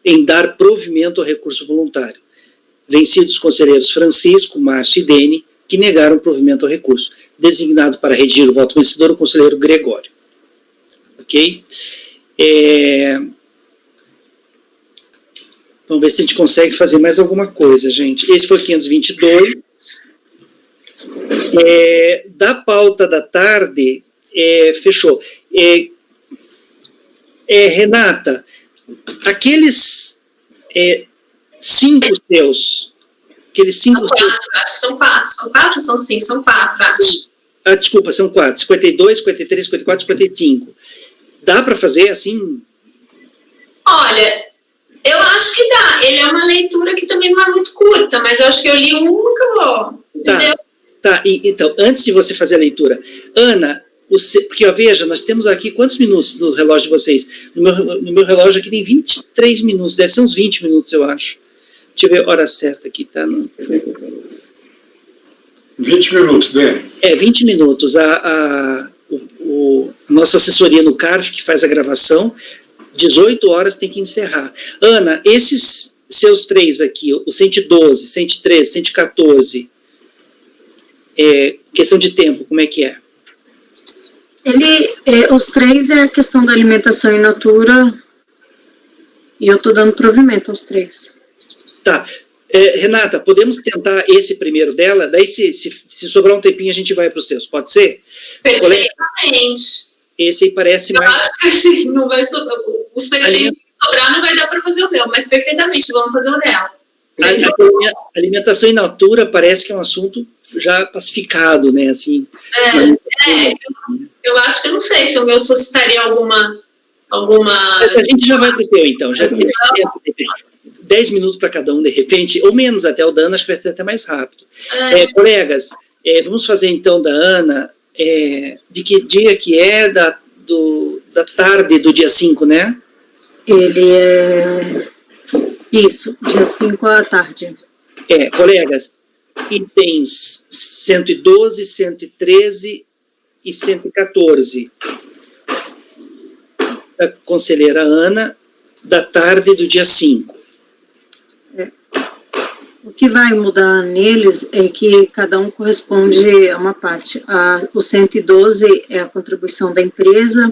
em dar provimento ao recurso voluntário. Vencidos os conselheiros Francisco, Márcio e Dene, que negaram provimento ao recurso. Designado para redigir o voto vencedor o conselheiro Gregório. Ok? Vamos ver se a gente consegue fazer mais alguma coisa, gente. Esse foi o 522. Da pauta da tarde, fechou. Renata, aqueles 5 seus... São 4, acho que são 4. São 4 ou são 5? São 4, acho. Desculpa, são 4. 52, 53, 54, 55. Dá para fazer assim? Olha, eu acho que dá. Ele é uma leitura que também não é muito curta, mas eu acho que eu li um e acabou. Entendeu? Tá. Então, antes de você fazer a leitura, Ana, porque, veja, nós temos aqui quantos minutos no relógio de vocês? No meu relógio aqui tem 23 minutos, deve ser uns 20 minutos, eu acho. Deixa eu ver a hora certa aqui, tá? 20 minutos, Dani. 20 minutos. A nossa assessoria no CARF, que faz a gravação, 18 horas tem que encerrar. Ana, esses seus 3 aqui, o 112, 113, 114, questão de tempo, como é que é? Os 3 é a questão da alimentação in natura, e eu estou dando provimento aos 3. Tá. Renata, podemos tentar esse primeiro dela? Daí, se sobrar um tempinho, a gente vai para os teus. Pode ser? Perfeitamente. Esse aí parece eu mais... acho que assim, não vai sobrar. O seu tem que sobrar, não vai dar para fazer o meu, mas perfeitamente, vamos fazer o dela. A alimentação in natura parece que é um assunto já pacificado, né? Assim, eu acho que eu não sei se o meu suscitaria alguma... A gente já vai para o teu, então. Já tem 10 minutos para cada um, de repente, ou menos até o da Ana, acho que vai ser até mais rápido. Colegas, vamos fazer então da Ana, de que dia que é da tarde do dia 5, né? Ele é... Isso, dia 5 à tarde. Colegas, itens 112, 113 e 114. Da conselheira Ana, da tarde do dia 5. O que vai mudar neles é que cada um corresponde a uma parte. O 112 é a contribuição da empresa,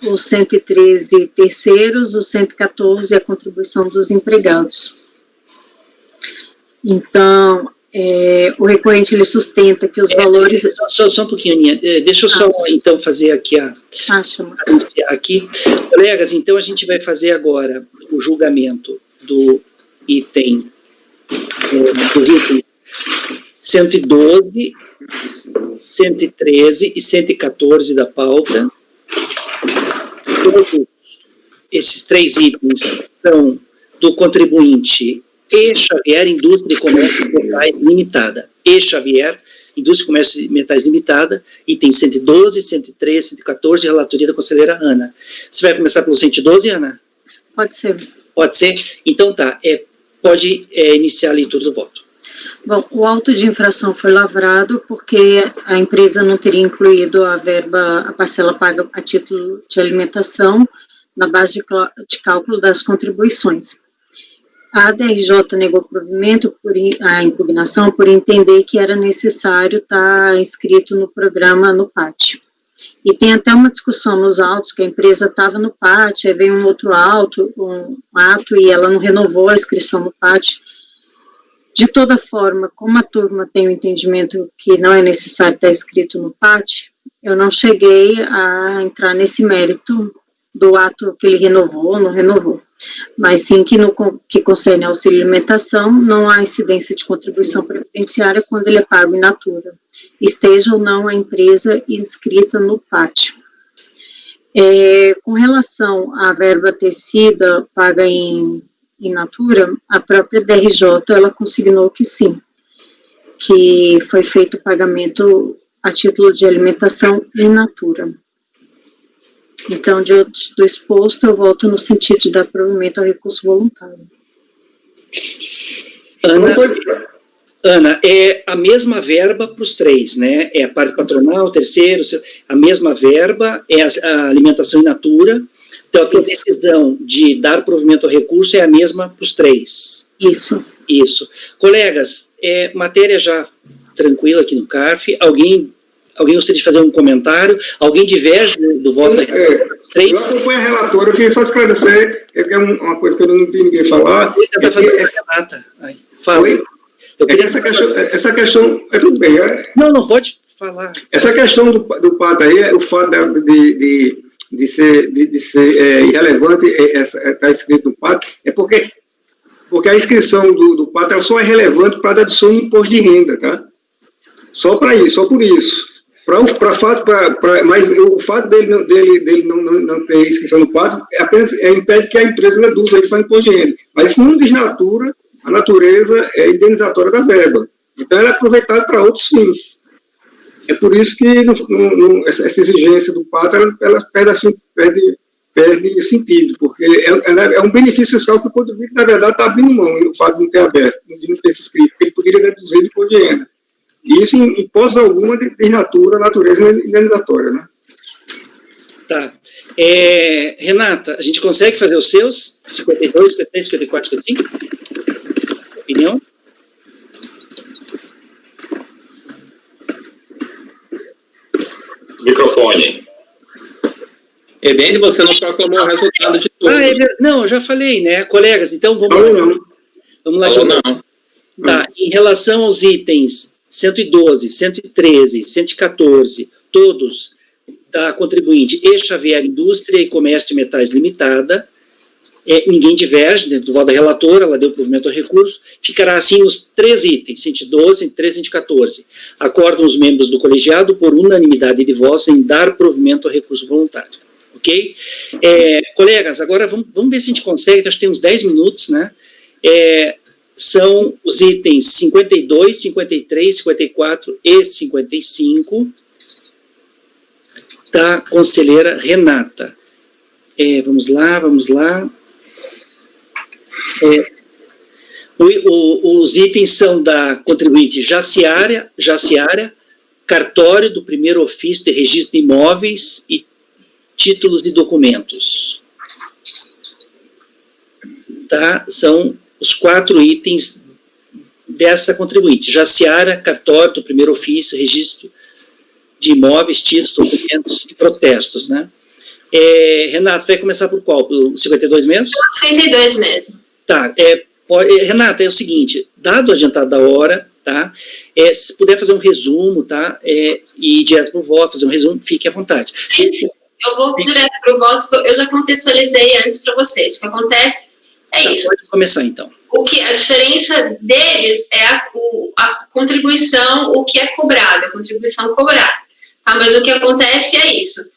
o 113 terceiros, o 114 é a contribuição dos empregados. Então, o recorrente ele sustenta que os valores... Só um pouquinho, Aninha. Deixa eu só, então, fazer aqui anunciar aqui. Colegas, então a gente vai fazer agora o julgamento do item... dos itens 112, 113 e 114 da pauta. Todos esses 3 itens são do contribuinte E. Xavier, Indústria de Comércio e Metais Limitada. E. Xavier, Indústria de Comércio e Metais Limitada, item 112, 113, 114, relatoria da conselheira Ana. Você vai começar pelo 112, Ana? Pode ser. Pode ser? Então tá, pode iniciar a leitura do voto. Bom, o auto de infração foi lavrado porque a empresa não teria incluído a parcela paga a título de alimentação na base de cálculo das contribuições. A DRJ negou provimento a impugnação por entender que era necessário estar inscrito no programa no PAT. E tem até uma discussão nos autos que a empresa estava no PAT, aí veio um outro ato e ela não renovou a inscrição no PAT. De toda forma, como a turma tem o entendimento que não é necessário estar inscrito no PAT, eu não cheguei a entrar nesse mérito do ato que ele renovou ou não renovou. Mas sim que no que concerne auxílio alimentação, não há incidência de contribuição previdenciária quando ele é pago in natura, esteja ou não a empresa inscrita no PAT. Com relação à verba tecida paga in natura, a própria DRJ, ela consignou que sim, que foi feito o pagamento a título de alimentação in natura. Então, diante do exposto, eu volto no sentido de dar provimento ao recurso voluntário. Ana, é a mesma verba para os 3, né? É a parte patronal, terceiro, a mesma verba, é a alimentação in natura. Então, a tua decisão de dar provimento ao recurso é a mesma para os 3. Isso. Colegas, matéria já tranquila aqui no CARF. Alguém gostaria de fazer um comentário? Alguém diverge do voto da eu acompanho a relatora, eu queria só esclarecer, é uma coisa que eu não vi ninguém falar. Fala. Essa questão, tudo bem. Não pode falar. Essa questão do PAT aí, o fato de ser irrelevante, está escrito no PAT, é porque a inscrição do PAT ela só é relevante para a dedução de imposto de renda, tá? Só por isso. Mas o fato dele não ter inscrição no PAT apenas impede que a empresa deduza isso para imposto de renda. Mas isso não desnatura a natureza indenizatória da verba. Então, ela é aproveitada para outros fins. É por isso que essa exigência do PAT ela perde sentido, porque é um benefício fiscal que o contribuinte, na verdade, está abrindo mão no fato de não ter aberto, de não ter se inscrito, porque ele poderia deduzir de imposto de renda. E isso, em hipótese alguma, desnatura a natureza indenizatória, né? Tá. Renata, a gente consegue fazer os seus? 52, 53, 54, 55? Opinião? Microfone. Edene, você não proclamou o resultado de todos. Não, eu já falei, né? Colegas, então vamos lá. Vamos lá de novo. Não. Tá, em relação aos itens 112, 113, 114, todos da contribuinte E. Xavier Indústria e Comércio de Metais Limitada, ninguém diverge dentro do voto da relatora, ela deu provimento ao recurso, ficará assim os 3 itens, 112, 113 e 114. Acordam os membros do colegiado por unanimidade de votos em dar provimento ao recurso voluntário. Ok? Colegas, agora vamos ver se a gente consegue, acho que tem uns 10 minutos, né? São os itens 52, 53, 54 e 55 da conselheira Renata. Vamos lá. Os itens são da contribuinte Jaciara, cartório do primeiro ofício de registro de imóveis e títulos e documentos. Tá? São os 4 itens dessa contribuinte. Jaciara, cartório do primeiro ofício, registro de imóveis, títulos, documentos e protestos, né? Renata, você vai começar por qual? Por 52 mesmo? 52 mesmo. Tá. Renata, é o seguinte, dado o adiantado da hora, tá? Se puder fazer um resumo, tá? E ir direto para o voto, fazer um resumo, fique à vontade. Sim. Eu vou direto para o voto, eu já contextualizei antes para vocês. O que acontece isso. Pode começar, então. A diferença deles é a contribuição, o que é cobrado, a contribuição cobrada. Tá? Mas o que acontece é isso.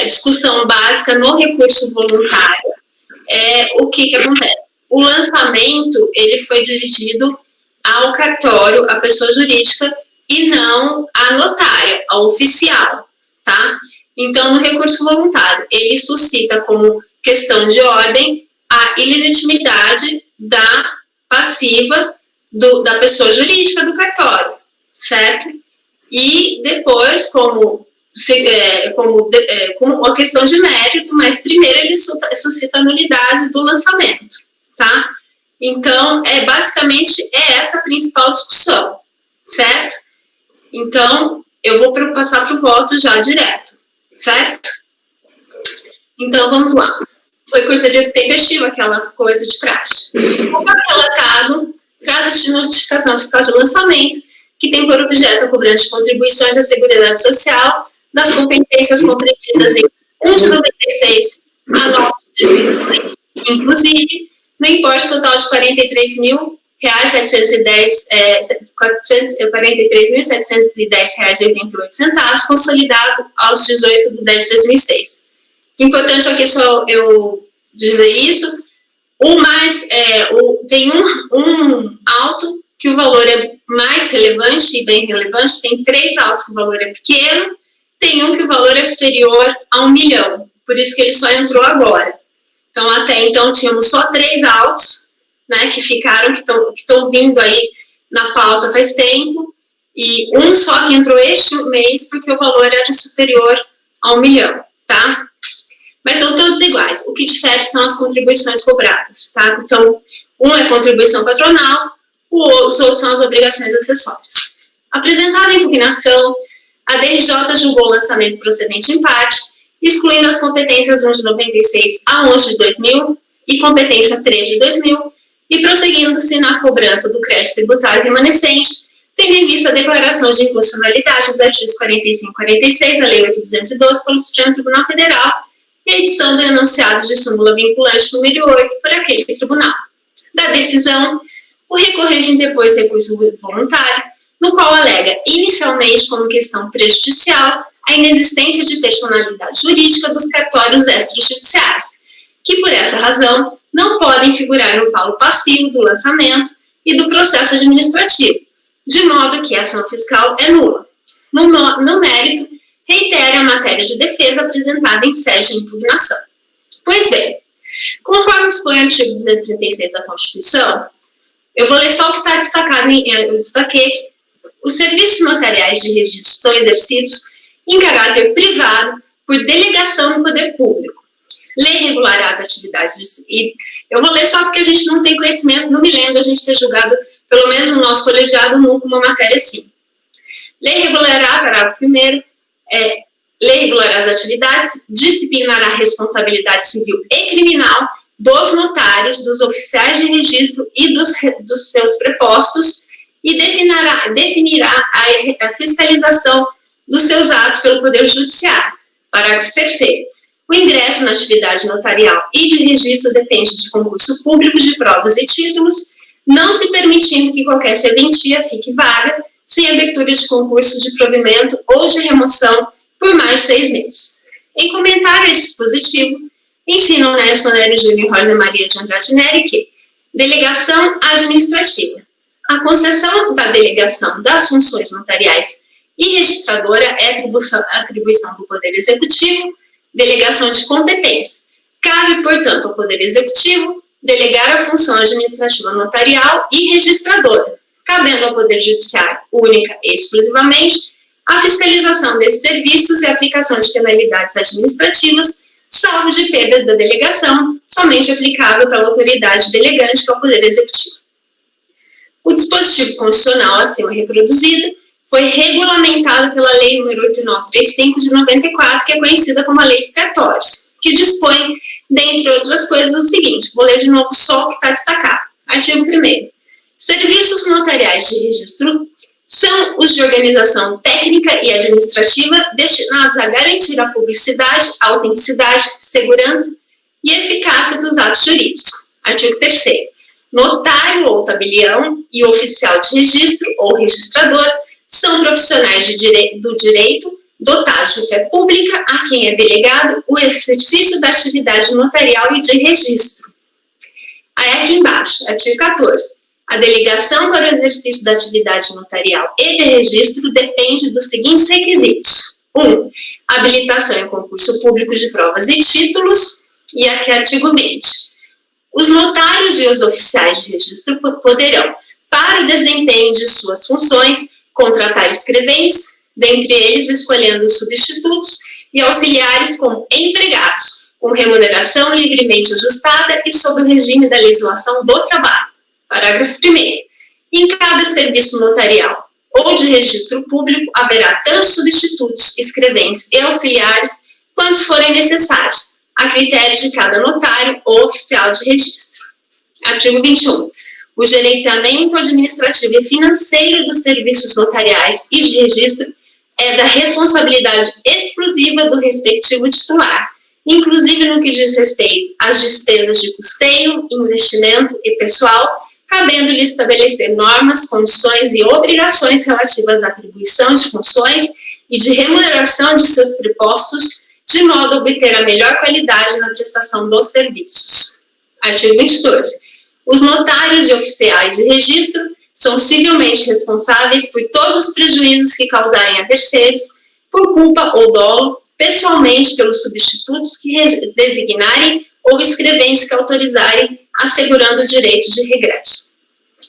Discussão básica no recurso voluntário. O que acontece? O lançamento, ele foi dirigido ao cartório, à pessoa jurídica, e não à notária, ao oficial, tá? Então, no recurso voluntário, ele suscita como questão de ordem a ilegitimidade da passiva da pessoa jurídica do cartório, certo? E depois, como uma questão de mérito, mas primeiro ele suscita a nulidade do lançamento, tá? Então, basicamente, essa a principal discussão, certo? Então, eu vou passar para o voto já direto, certo? Então, vamos lá. O recurso é tempestivo, aquela coisa de praxe. O papel relatado trata-se de notificação fiscal de lançamento, que tem por objeto a cobrança de contribuições à Seguridade Social das competências compreendidas em 1 de 96 a 9 de 2002, inclusive no importe total de R$ 43.710,88, consolidado aos 18 de 10 de 2006. Importante aqui só eu dizer isso. Tem um auto que o valor é mais relevante e bem relevante, tem 3 autos que o valor é pequeno, tem um que o valor é superior a 1 milhão, por isso que ele só entrou agora. Então, até então, tínhamos só 3 autos, né, que ficaram, que estão vindo aí na pauta faz tempo, e um só que entrou este mês, porque o valor era superior a 1 milhão, tá? Mas são todos iguais. O que difere são as contribuições cobradas, tá? Um é contribuição patronal, os outros são as obrigações acessórias. Apresentada a impugnação, a DRJ julgou o lançamento procedente em parte, excluindo as competências 1 de 96 a 11 de 2000 e competência 3 de 2000, e prosseguindo-se na cobrança do crédito tributário remanescente, tendo em vista a declaração de inconstitucionalidade dos artigos 45 e 46 da Lei 8.212 pelo Supremo Tribunal Federal e a edição do enunciado de súmula vinculante número 8 por aquele tribunal. Da decisão, o recorrente interpôs recurso voluntário, no qual alega inicialmente como questão prejudicial a inexistência de personalidade jurídica dos cartórios extrajudiciais, que por essa razão não podem figurar no polo passivo do lançamento e do processo administrativo, de modo que a ação fiscal é nula. No mérito, reitera a matéria de defesa apresentada em sede de impugnação. Pois bem, conforme expõe o artigo 236 da Constituição, eu vou ler só o que está destacado, eu destaquei que os serviços notariais de registro são exercidos em caráter privado por delegação do poder público. Lei regulará as atividades e eu vou ler só porque a gente não tem conhecimento, não me lembro a gente ter julgado, pelo menos no nosso colegiado, nunca uma matéria assim. Lei regulará, parágrafo 1º, lei regulará as atividades, disciplinará a responsabilidade civil e criminal dos notários, dos oficiais de registro e dos seus prepostos e definirá a fiscalização dos seus atos pelo Poder Judiciário. Parágrafo 3º. O ingresso na atividade notarial e de registro depende de concurso público de provas e títulos, não se permitindo que qualquer serventia fique vaga sem abertura de concurso de provimento ou de remoção por mais de 6 meses. Em comentário a esse dispositivo, ensina o Nelson Nélio Júnior e Rosa Maria de Andrade Neri que delegação administrativa. A concessão da delegação das funções notariais e registradora é atribuição do Poder Executivo, delegação de competência. Cabe, portanto, ao Poder Executivo delegar a função administrativa notarial e registradora, cabendo ao Poder Judiciário, única e exclusivamente, a fiscalização desses serviços e a aplicação de penalidades administrativas, salvo de perdas da delegação, somente aplicável pela autoridade delegante, que é o Poder Executivo. O dispositivo constitucional acima reproduzido foi regulamentado pela Lei nº 8935 de 94, que é conhecida como a Lei Expiatórios, que dispõe, dentre outras coisas, o seguinte, vou ler de novo só o que está destacado. Artigo 1º. Serviços notariais de registro são os de organização técnica e administrativa destinados a garantir a publicidade, autenticidade, segurança e eficácia dos atos jurídicos. Artigo 3º. Notário ou tabelião e oficial de registro ou registrador são profissionais do direito dotados de fé pública a quem é delegado o exercício da atividade notarial e de registro. Aí aqui embaixo, artigo 14. A delegação para o exercício da atividade notarial e de registro depende dos seguintes requisitos. 1. Habilitação em concurso público de provas e títulos. E aqui artigo 20. Os notários e os oficiais de registro poderão, para o desempenho de suas funções, contratar escreventes, dentre eles escolhendo os substitutos e auxiliares como empregados, com remuneração livremente ajustada e sob o regime da legislação do trabalho. Parágrafo 1º. Em cada serviço notarial ou de registro público, haverá tanto substitutos, escreventes e auxiliares quantos forem necessários, a critério de cada notário ou oficial de registro. Artigo 21. O gerenciamento administrativo e financeiro dos serviços notariais e de registro é da responsabilidade exclusiva do respectivo titular, inclusive no que diz respeito às despesas de custeio, investimento e pessoal, cabendo-lhe estabelecer normas, condições e obrigações relativas à atribuição de funções e de remuneração de seus prepostos, de modo a obter a melhor qualidade na prestação dos serviços. Artigo 22. Os notários e oficiais de registro são civilmente responsáveis por todos os prejuízos que causarem a terceiros, por culpa ou dolo, pessoalmente pelos substitutos que designarem ou escreventes que autorizarem, assegurando o direito de regresso.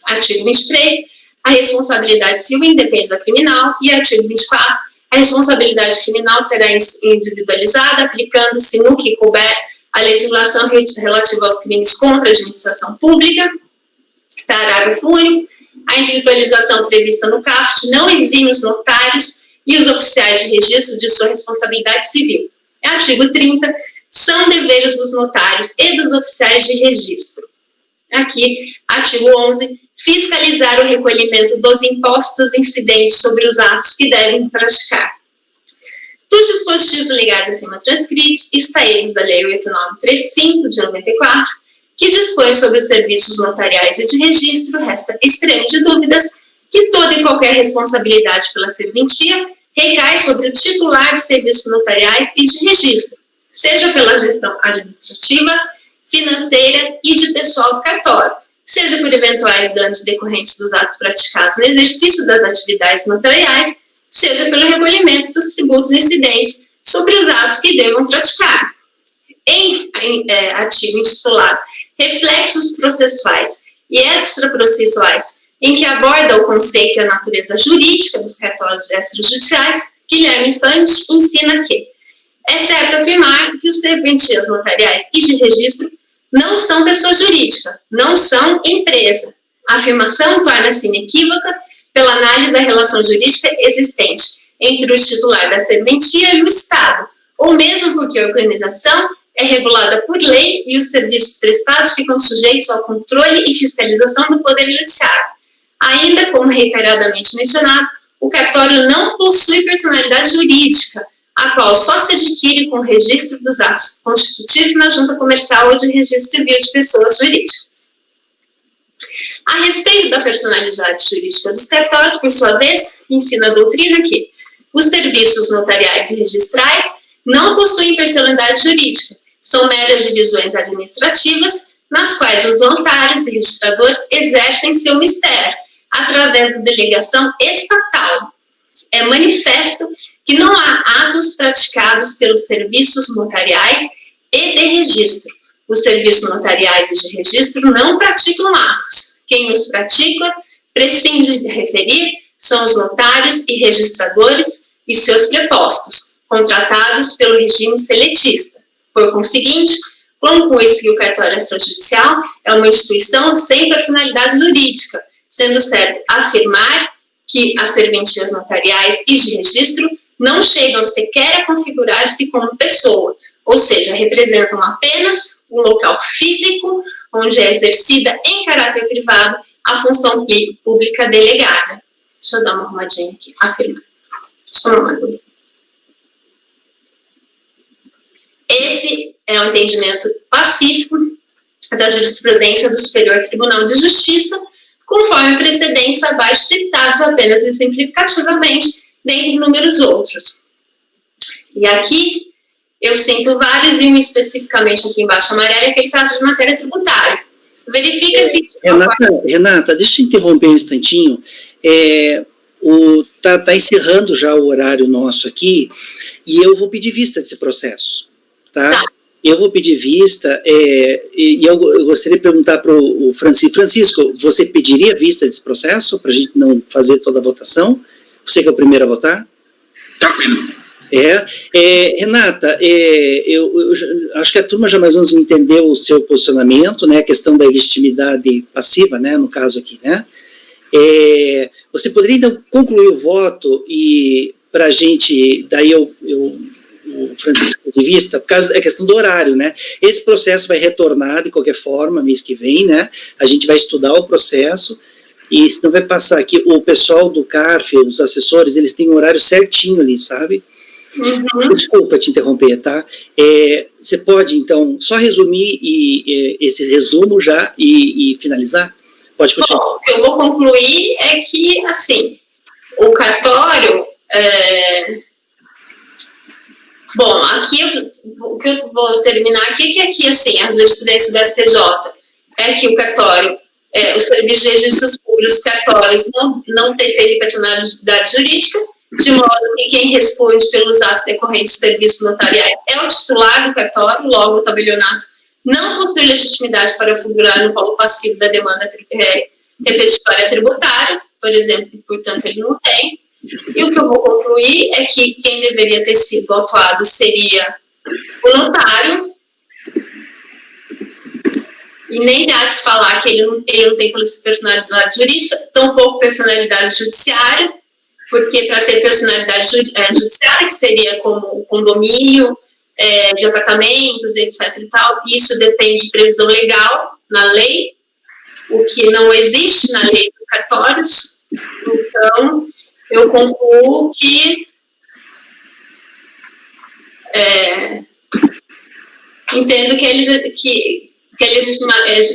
Artigo 23. A responsabilidade civil independe da criminal. E artigo 24. A responsabilidade criminal será individualizada, aplicando-se no que couber a legislação relativa aos crimes contra a administração pública. Parágrafo único. A individualização prevista no caput não exime os notários e os oficiais de registro de sua responsabilidade civil. Artigo 30. São deveres dos notários e dos oficiais de registro. Aqui, artigo 11. Fiscalizar o recolhimento dos impostos incidentes sobre os atos que devem praticar. Dos dispositivos legais acima transcritos, extraídos da Lei 8935, de 94, que dispõe sobre os serviços notariais e de registro, resta extremo de dúvidas que toda e qualquer responsabilidade pela serventia recai sobre o titular dos serviços notariais e de registro, seja pela gestão administrativa, financeira e de pessoal do cartório, seja por eventuais danos decorrentes dos atos praticados no exercício das atividades notariais, seja pelo recolhimento dos tributos incidentes sobre os atos que devam praticar. Em artigo intitulado Reflexos Processuais e Extraprocessuais, em que aborda o conceito e a natureza jurídica dos cartórios extrajudiciais, Guilherme Infante ensina que é certo afirmar que os serventias notariais e de registro não são pessoa jurídica, não são empresa. A afirmação torna-se inequívoca pela análise da relação jurídica existente entre o titular da serventia e o Estado, ou mesmo porque a organização é regulada por lei e os serviços prestados ficam sujeitos ao controle e fiscalização do Poder Judiciário. Ainda, como reiteradamente mencionado, o cartório não possui personalidade jurídica, a qual só se adquire com o registro dos atos constitutivos na junta comercial ou de registro civil de pessoas jurídicas. A respeito da personalidade jurídica dos cartórios, por sua vez, ensina a doutrina que os serviços notariais e registrais não possuem personalidade jurídica, são meras divisões administrativas nas quais os notários e registradores exercem seu mistério através da delegação estatal. É manifesto que não há atos praticados pelos serviços notariais e de registro. Os serviços notariais e de registro não praticam atos. Quem os pratica, prescinde de referir, são os notários e registradores e seus prepostos, contratados pelo regime seletista. Por conseguinte, conclui-se que o cartório extrajudicial é uma instituição sem personalidade jurídica, sendo certo afirmar que as serventias notariais e de registro não chegam sequer a configurar-se como pessoa, ou seja, representam apenas um local físico onde é exercida em caráter privado a função pública delegada. Deixa eu dar uma arrumadinha aqui, afirmar. Só uma coisa. Esse é um entendimento pacífico da jurisprudência do Superior Tribunal de Justiça, conforme precedentes abaixo citados apenas exemplificativamente, dentre inúmeros outros. E aqui eu sinto vários, e um especificamente aqui embaixo amarelo, que ele trata de matéria tributária. Verifica-se... Renata, deixa eu interromper um instantinho. Tá encerrando já o horário nosso aqui, e eu vou pedir vista desse processo, tá? Eu vou pedir vista, e eu gostaria de perguntar para o Francisco. Francisco, você pediria vista desse processo, para a gente não fazer toda a votação? Você que é o primeiro a votar? Tranquilo. Renata, eu acho que a turma já mais ou menos entendeu o seu posicionamento, né, a questão da legitimidade passiva, né, no caso aqui, né? Você poderia, então, concluir o voto e, para a gente, daí o Francisco de vista, por causa da questão do horário, né? Esse processo vai retornar de qualquer forma, mês que vem, né? A gente vai estudar o processo e senão vai passar aqui, o pessoal do CARF, os assessores, eles têm um horário certinho ali, sabe? Uhum. Desculpa te interromper, tá? Você pode, então, só resumir esse resumo já e finalizar? Pode continuar. Bom, o que eu vou concluir é que, assim, o cartório... Bom, aqui o que eu vou terminar aqui é que aqui, assim, a jurisprudência do STJ é que o cartório, os serviços de registros públicos, os cartórios não têm personalidade jurídica, de modo que quem responde pelos atos decorrentes dos serviços notariais é o titular do cartório, logo o tabelionato não possui legitimidade para figurar no polo passivo da demanda repetitória tributária, por exemplo, portanto ele não tem. E o que eu vou concluir é que quem deveria ter sido autuado seria o notário, e nem há de se falar que ele não tem personalidade jurídica, tampouco personalidade judiciária, porque para ter personalidade judiciária, que seria como o condomínio de apartamentos, etc. e tal, isso depende de previsão legal na lei, o que não existe na lei dos cartórios. Então, eu concluo que entendo que a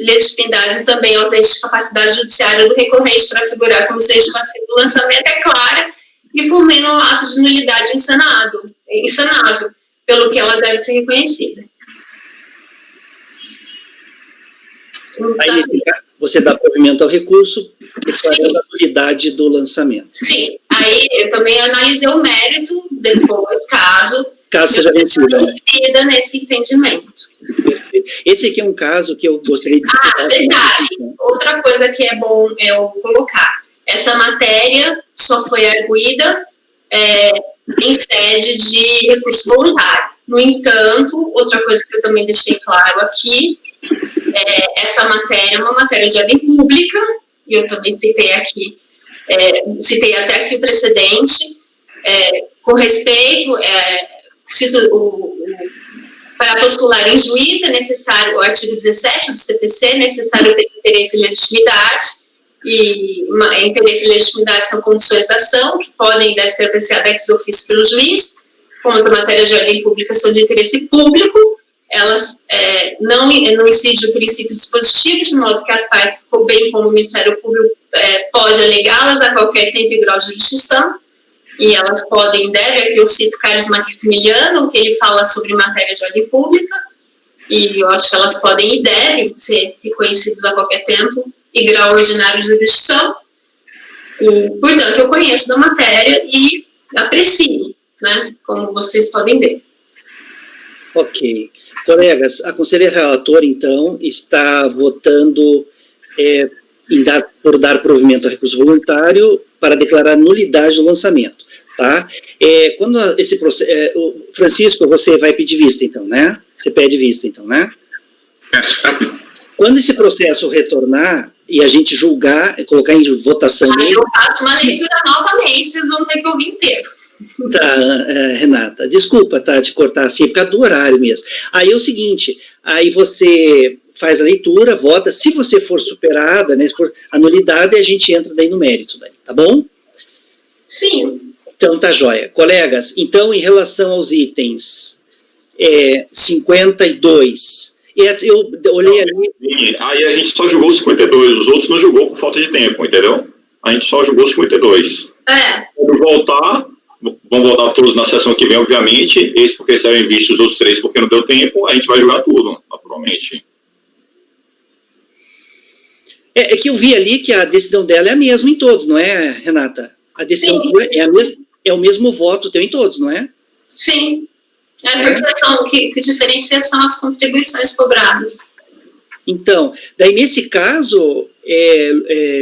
legitimidade também ausente de capacidade judiciária do recorrente para figurar como sujeito passivo do lançamento é clara e fulmina um ato de nulidade insanável, pelo que ela deve ser reconhecida. Aí, nesse caso, você dá provimento ao recurso, declarando a nulidade do lançamento. Sim, aí eu também analisei o mérito depois, caso seja vencida, nesse entendimento. Esse aqui é um caso que eu gostaria de... Detalhe, outra coisa que é bom eu colocar, essa matéria só foi arguída em sede de recurso voluntário. No entanto, outra coisa que eu também deixei claro aqui, essa matéria é uma matéria de ordem pública, e eu também citei aqui, citei até aqui o precedente, com respeito, para postular em juízo é necessário, o artigo 17 do CPC, é necessário ter interesse e legitimidade, e interesse e legitimidade são condições da ação, que podem e devem ser apreciadas ex officio pelo juiz. Como as matérias de ordem pública são de interesse público, elas não incidem o princípio dispositivo, de modo que as partes, bem como o Ministério Público, pode alegá-las a qualquer tempo e grau de jurisdição, e elas podem e devem, aqui eu cito Carlos Maximiliano, que ele fala sobre matéria de ordem pública, e eu acho que elas podem e devem ser reconhecidas a qualquer tempo e grau ordinário de jurisdição, e, portanto, eu conheço da matéria e aprecio, né, como vocês podem ver. Ok. Colegas, a conselheira relatora, então, está votando por dar provimento ao recurso voluntário para declarar nulidade do lançamento, tá? Quando esse processo... Francisco, você vai pedir vista, então, né? Você pede vista, então, né? Quando esse processo retornar e a gente julgar, colocar em votação... Aí eu faço uma leitura novamente, vocês vão ter que ouvir inteiro. Tá, Renata, desculpa, tá, te cortar assim, por causa do horário mesmo. Aí é o seguinte, aí você faz a leitura, vota, se você for superada, né, por anulidade, a gente entra daí no mérito, daí, tá bom? Sim. Então tá joia. Colegas, então em relação aos itens 52, eu olhei ali... Aí a gente só julgou 52, os outros não julgou por falta de tempo, entendeu? A gente só julgou 52. Quando voltar... Vamos voltar todos na sessão que vem, obviamente. Esse porque saiu em vista, os outros 3 porque não deu tempo. A gente vai jogar tudo, naturalmente. É que eu vi ali que a decisão dela é a mesma em todos, não é, Renata? A decisão é o mesmo voto teu em todos, não é? Sim. Porque que diferencia são as contribuições cobradas. Então, daí nesse caso...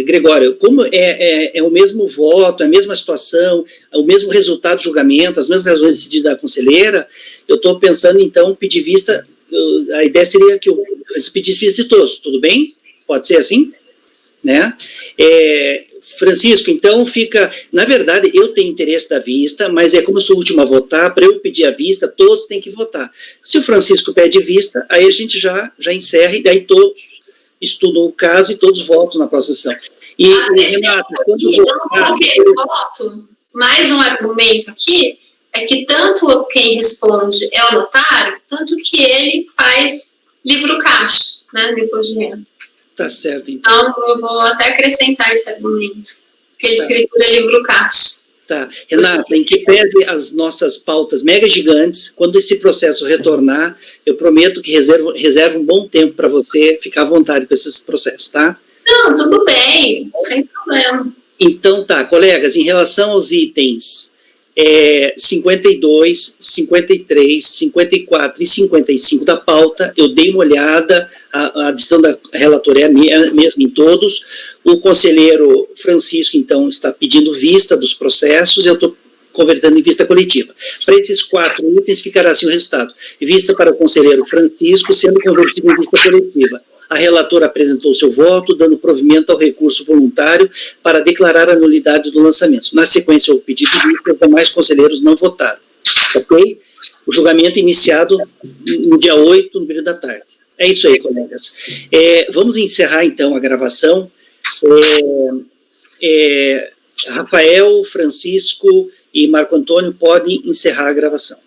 Gregório, como é o mesmo voto, a mesma situação, o mesmo resultado do julgamento, as mesmas razões decididas da conselheira, eu estou pensando, então, pedir vista, a ideia seria que eu pedisse vista de todos, tudo bem? Pode ser assim? Né? Francisco, então, fica... Na verdade, eu tenho interesse da vista, mas como eu sou o último a votar, para eu pedir a vista, todos têm que votar. Se o Francisco pede vista, aí a gente já encerra, e daí todos estudam o caso e todos votam na próxima sessão. E, Renato, quando voto, mais um argumento aqui, é que tanto quem responde é o notário, tanto que ele faz livro caixa, né, no imposto de renda. Tá certo, então. Então, eu vou até acrescentar esse argumento, que a escritura é livro caixa. Tá. Renata, em que pese as nossas pautas mega gigantes, quando esse processo retornar, eu prometo que reservo um bom tempo para você ficar à vontade com esses processos, tá? Não, tudo bem, sem problema. Então tá, colegas, em relação aos itens 52, 53, 54 e 55 da pauta, eu dei uma olhada, a decisão da relatora é a mesma em todos. O conselheiro Francisco, então, está pedindo vista dos processos, eu estou convertendo em vista coletiva. Para esses 4 itens, ficará assim o resultado. Vista para o conselheiro Francisco, sendo convertido em vista coletiva. A relatora apresentou seu voto, dando provimento ao recurso voluntário para declarar a nulidade do lançamento. Na sequência, houve pedido de vista, os demais conselheiros não votaram. Ok? O julgamento iniciado no dia 8, no período da tarde. É isso aí, colegas. Vamos encerrar, então, a gravação. Rafael, Francisco e Marco Antônio podem encerrar a gravação.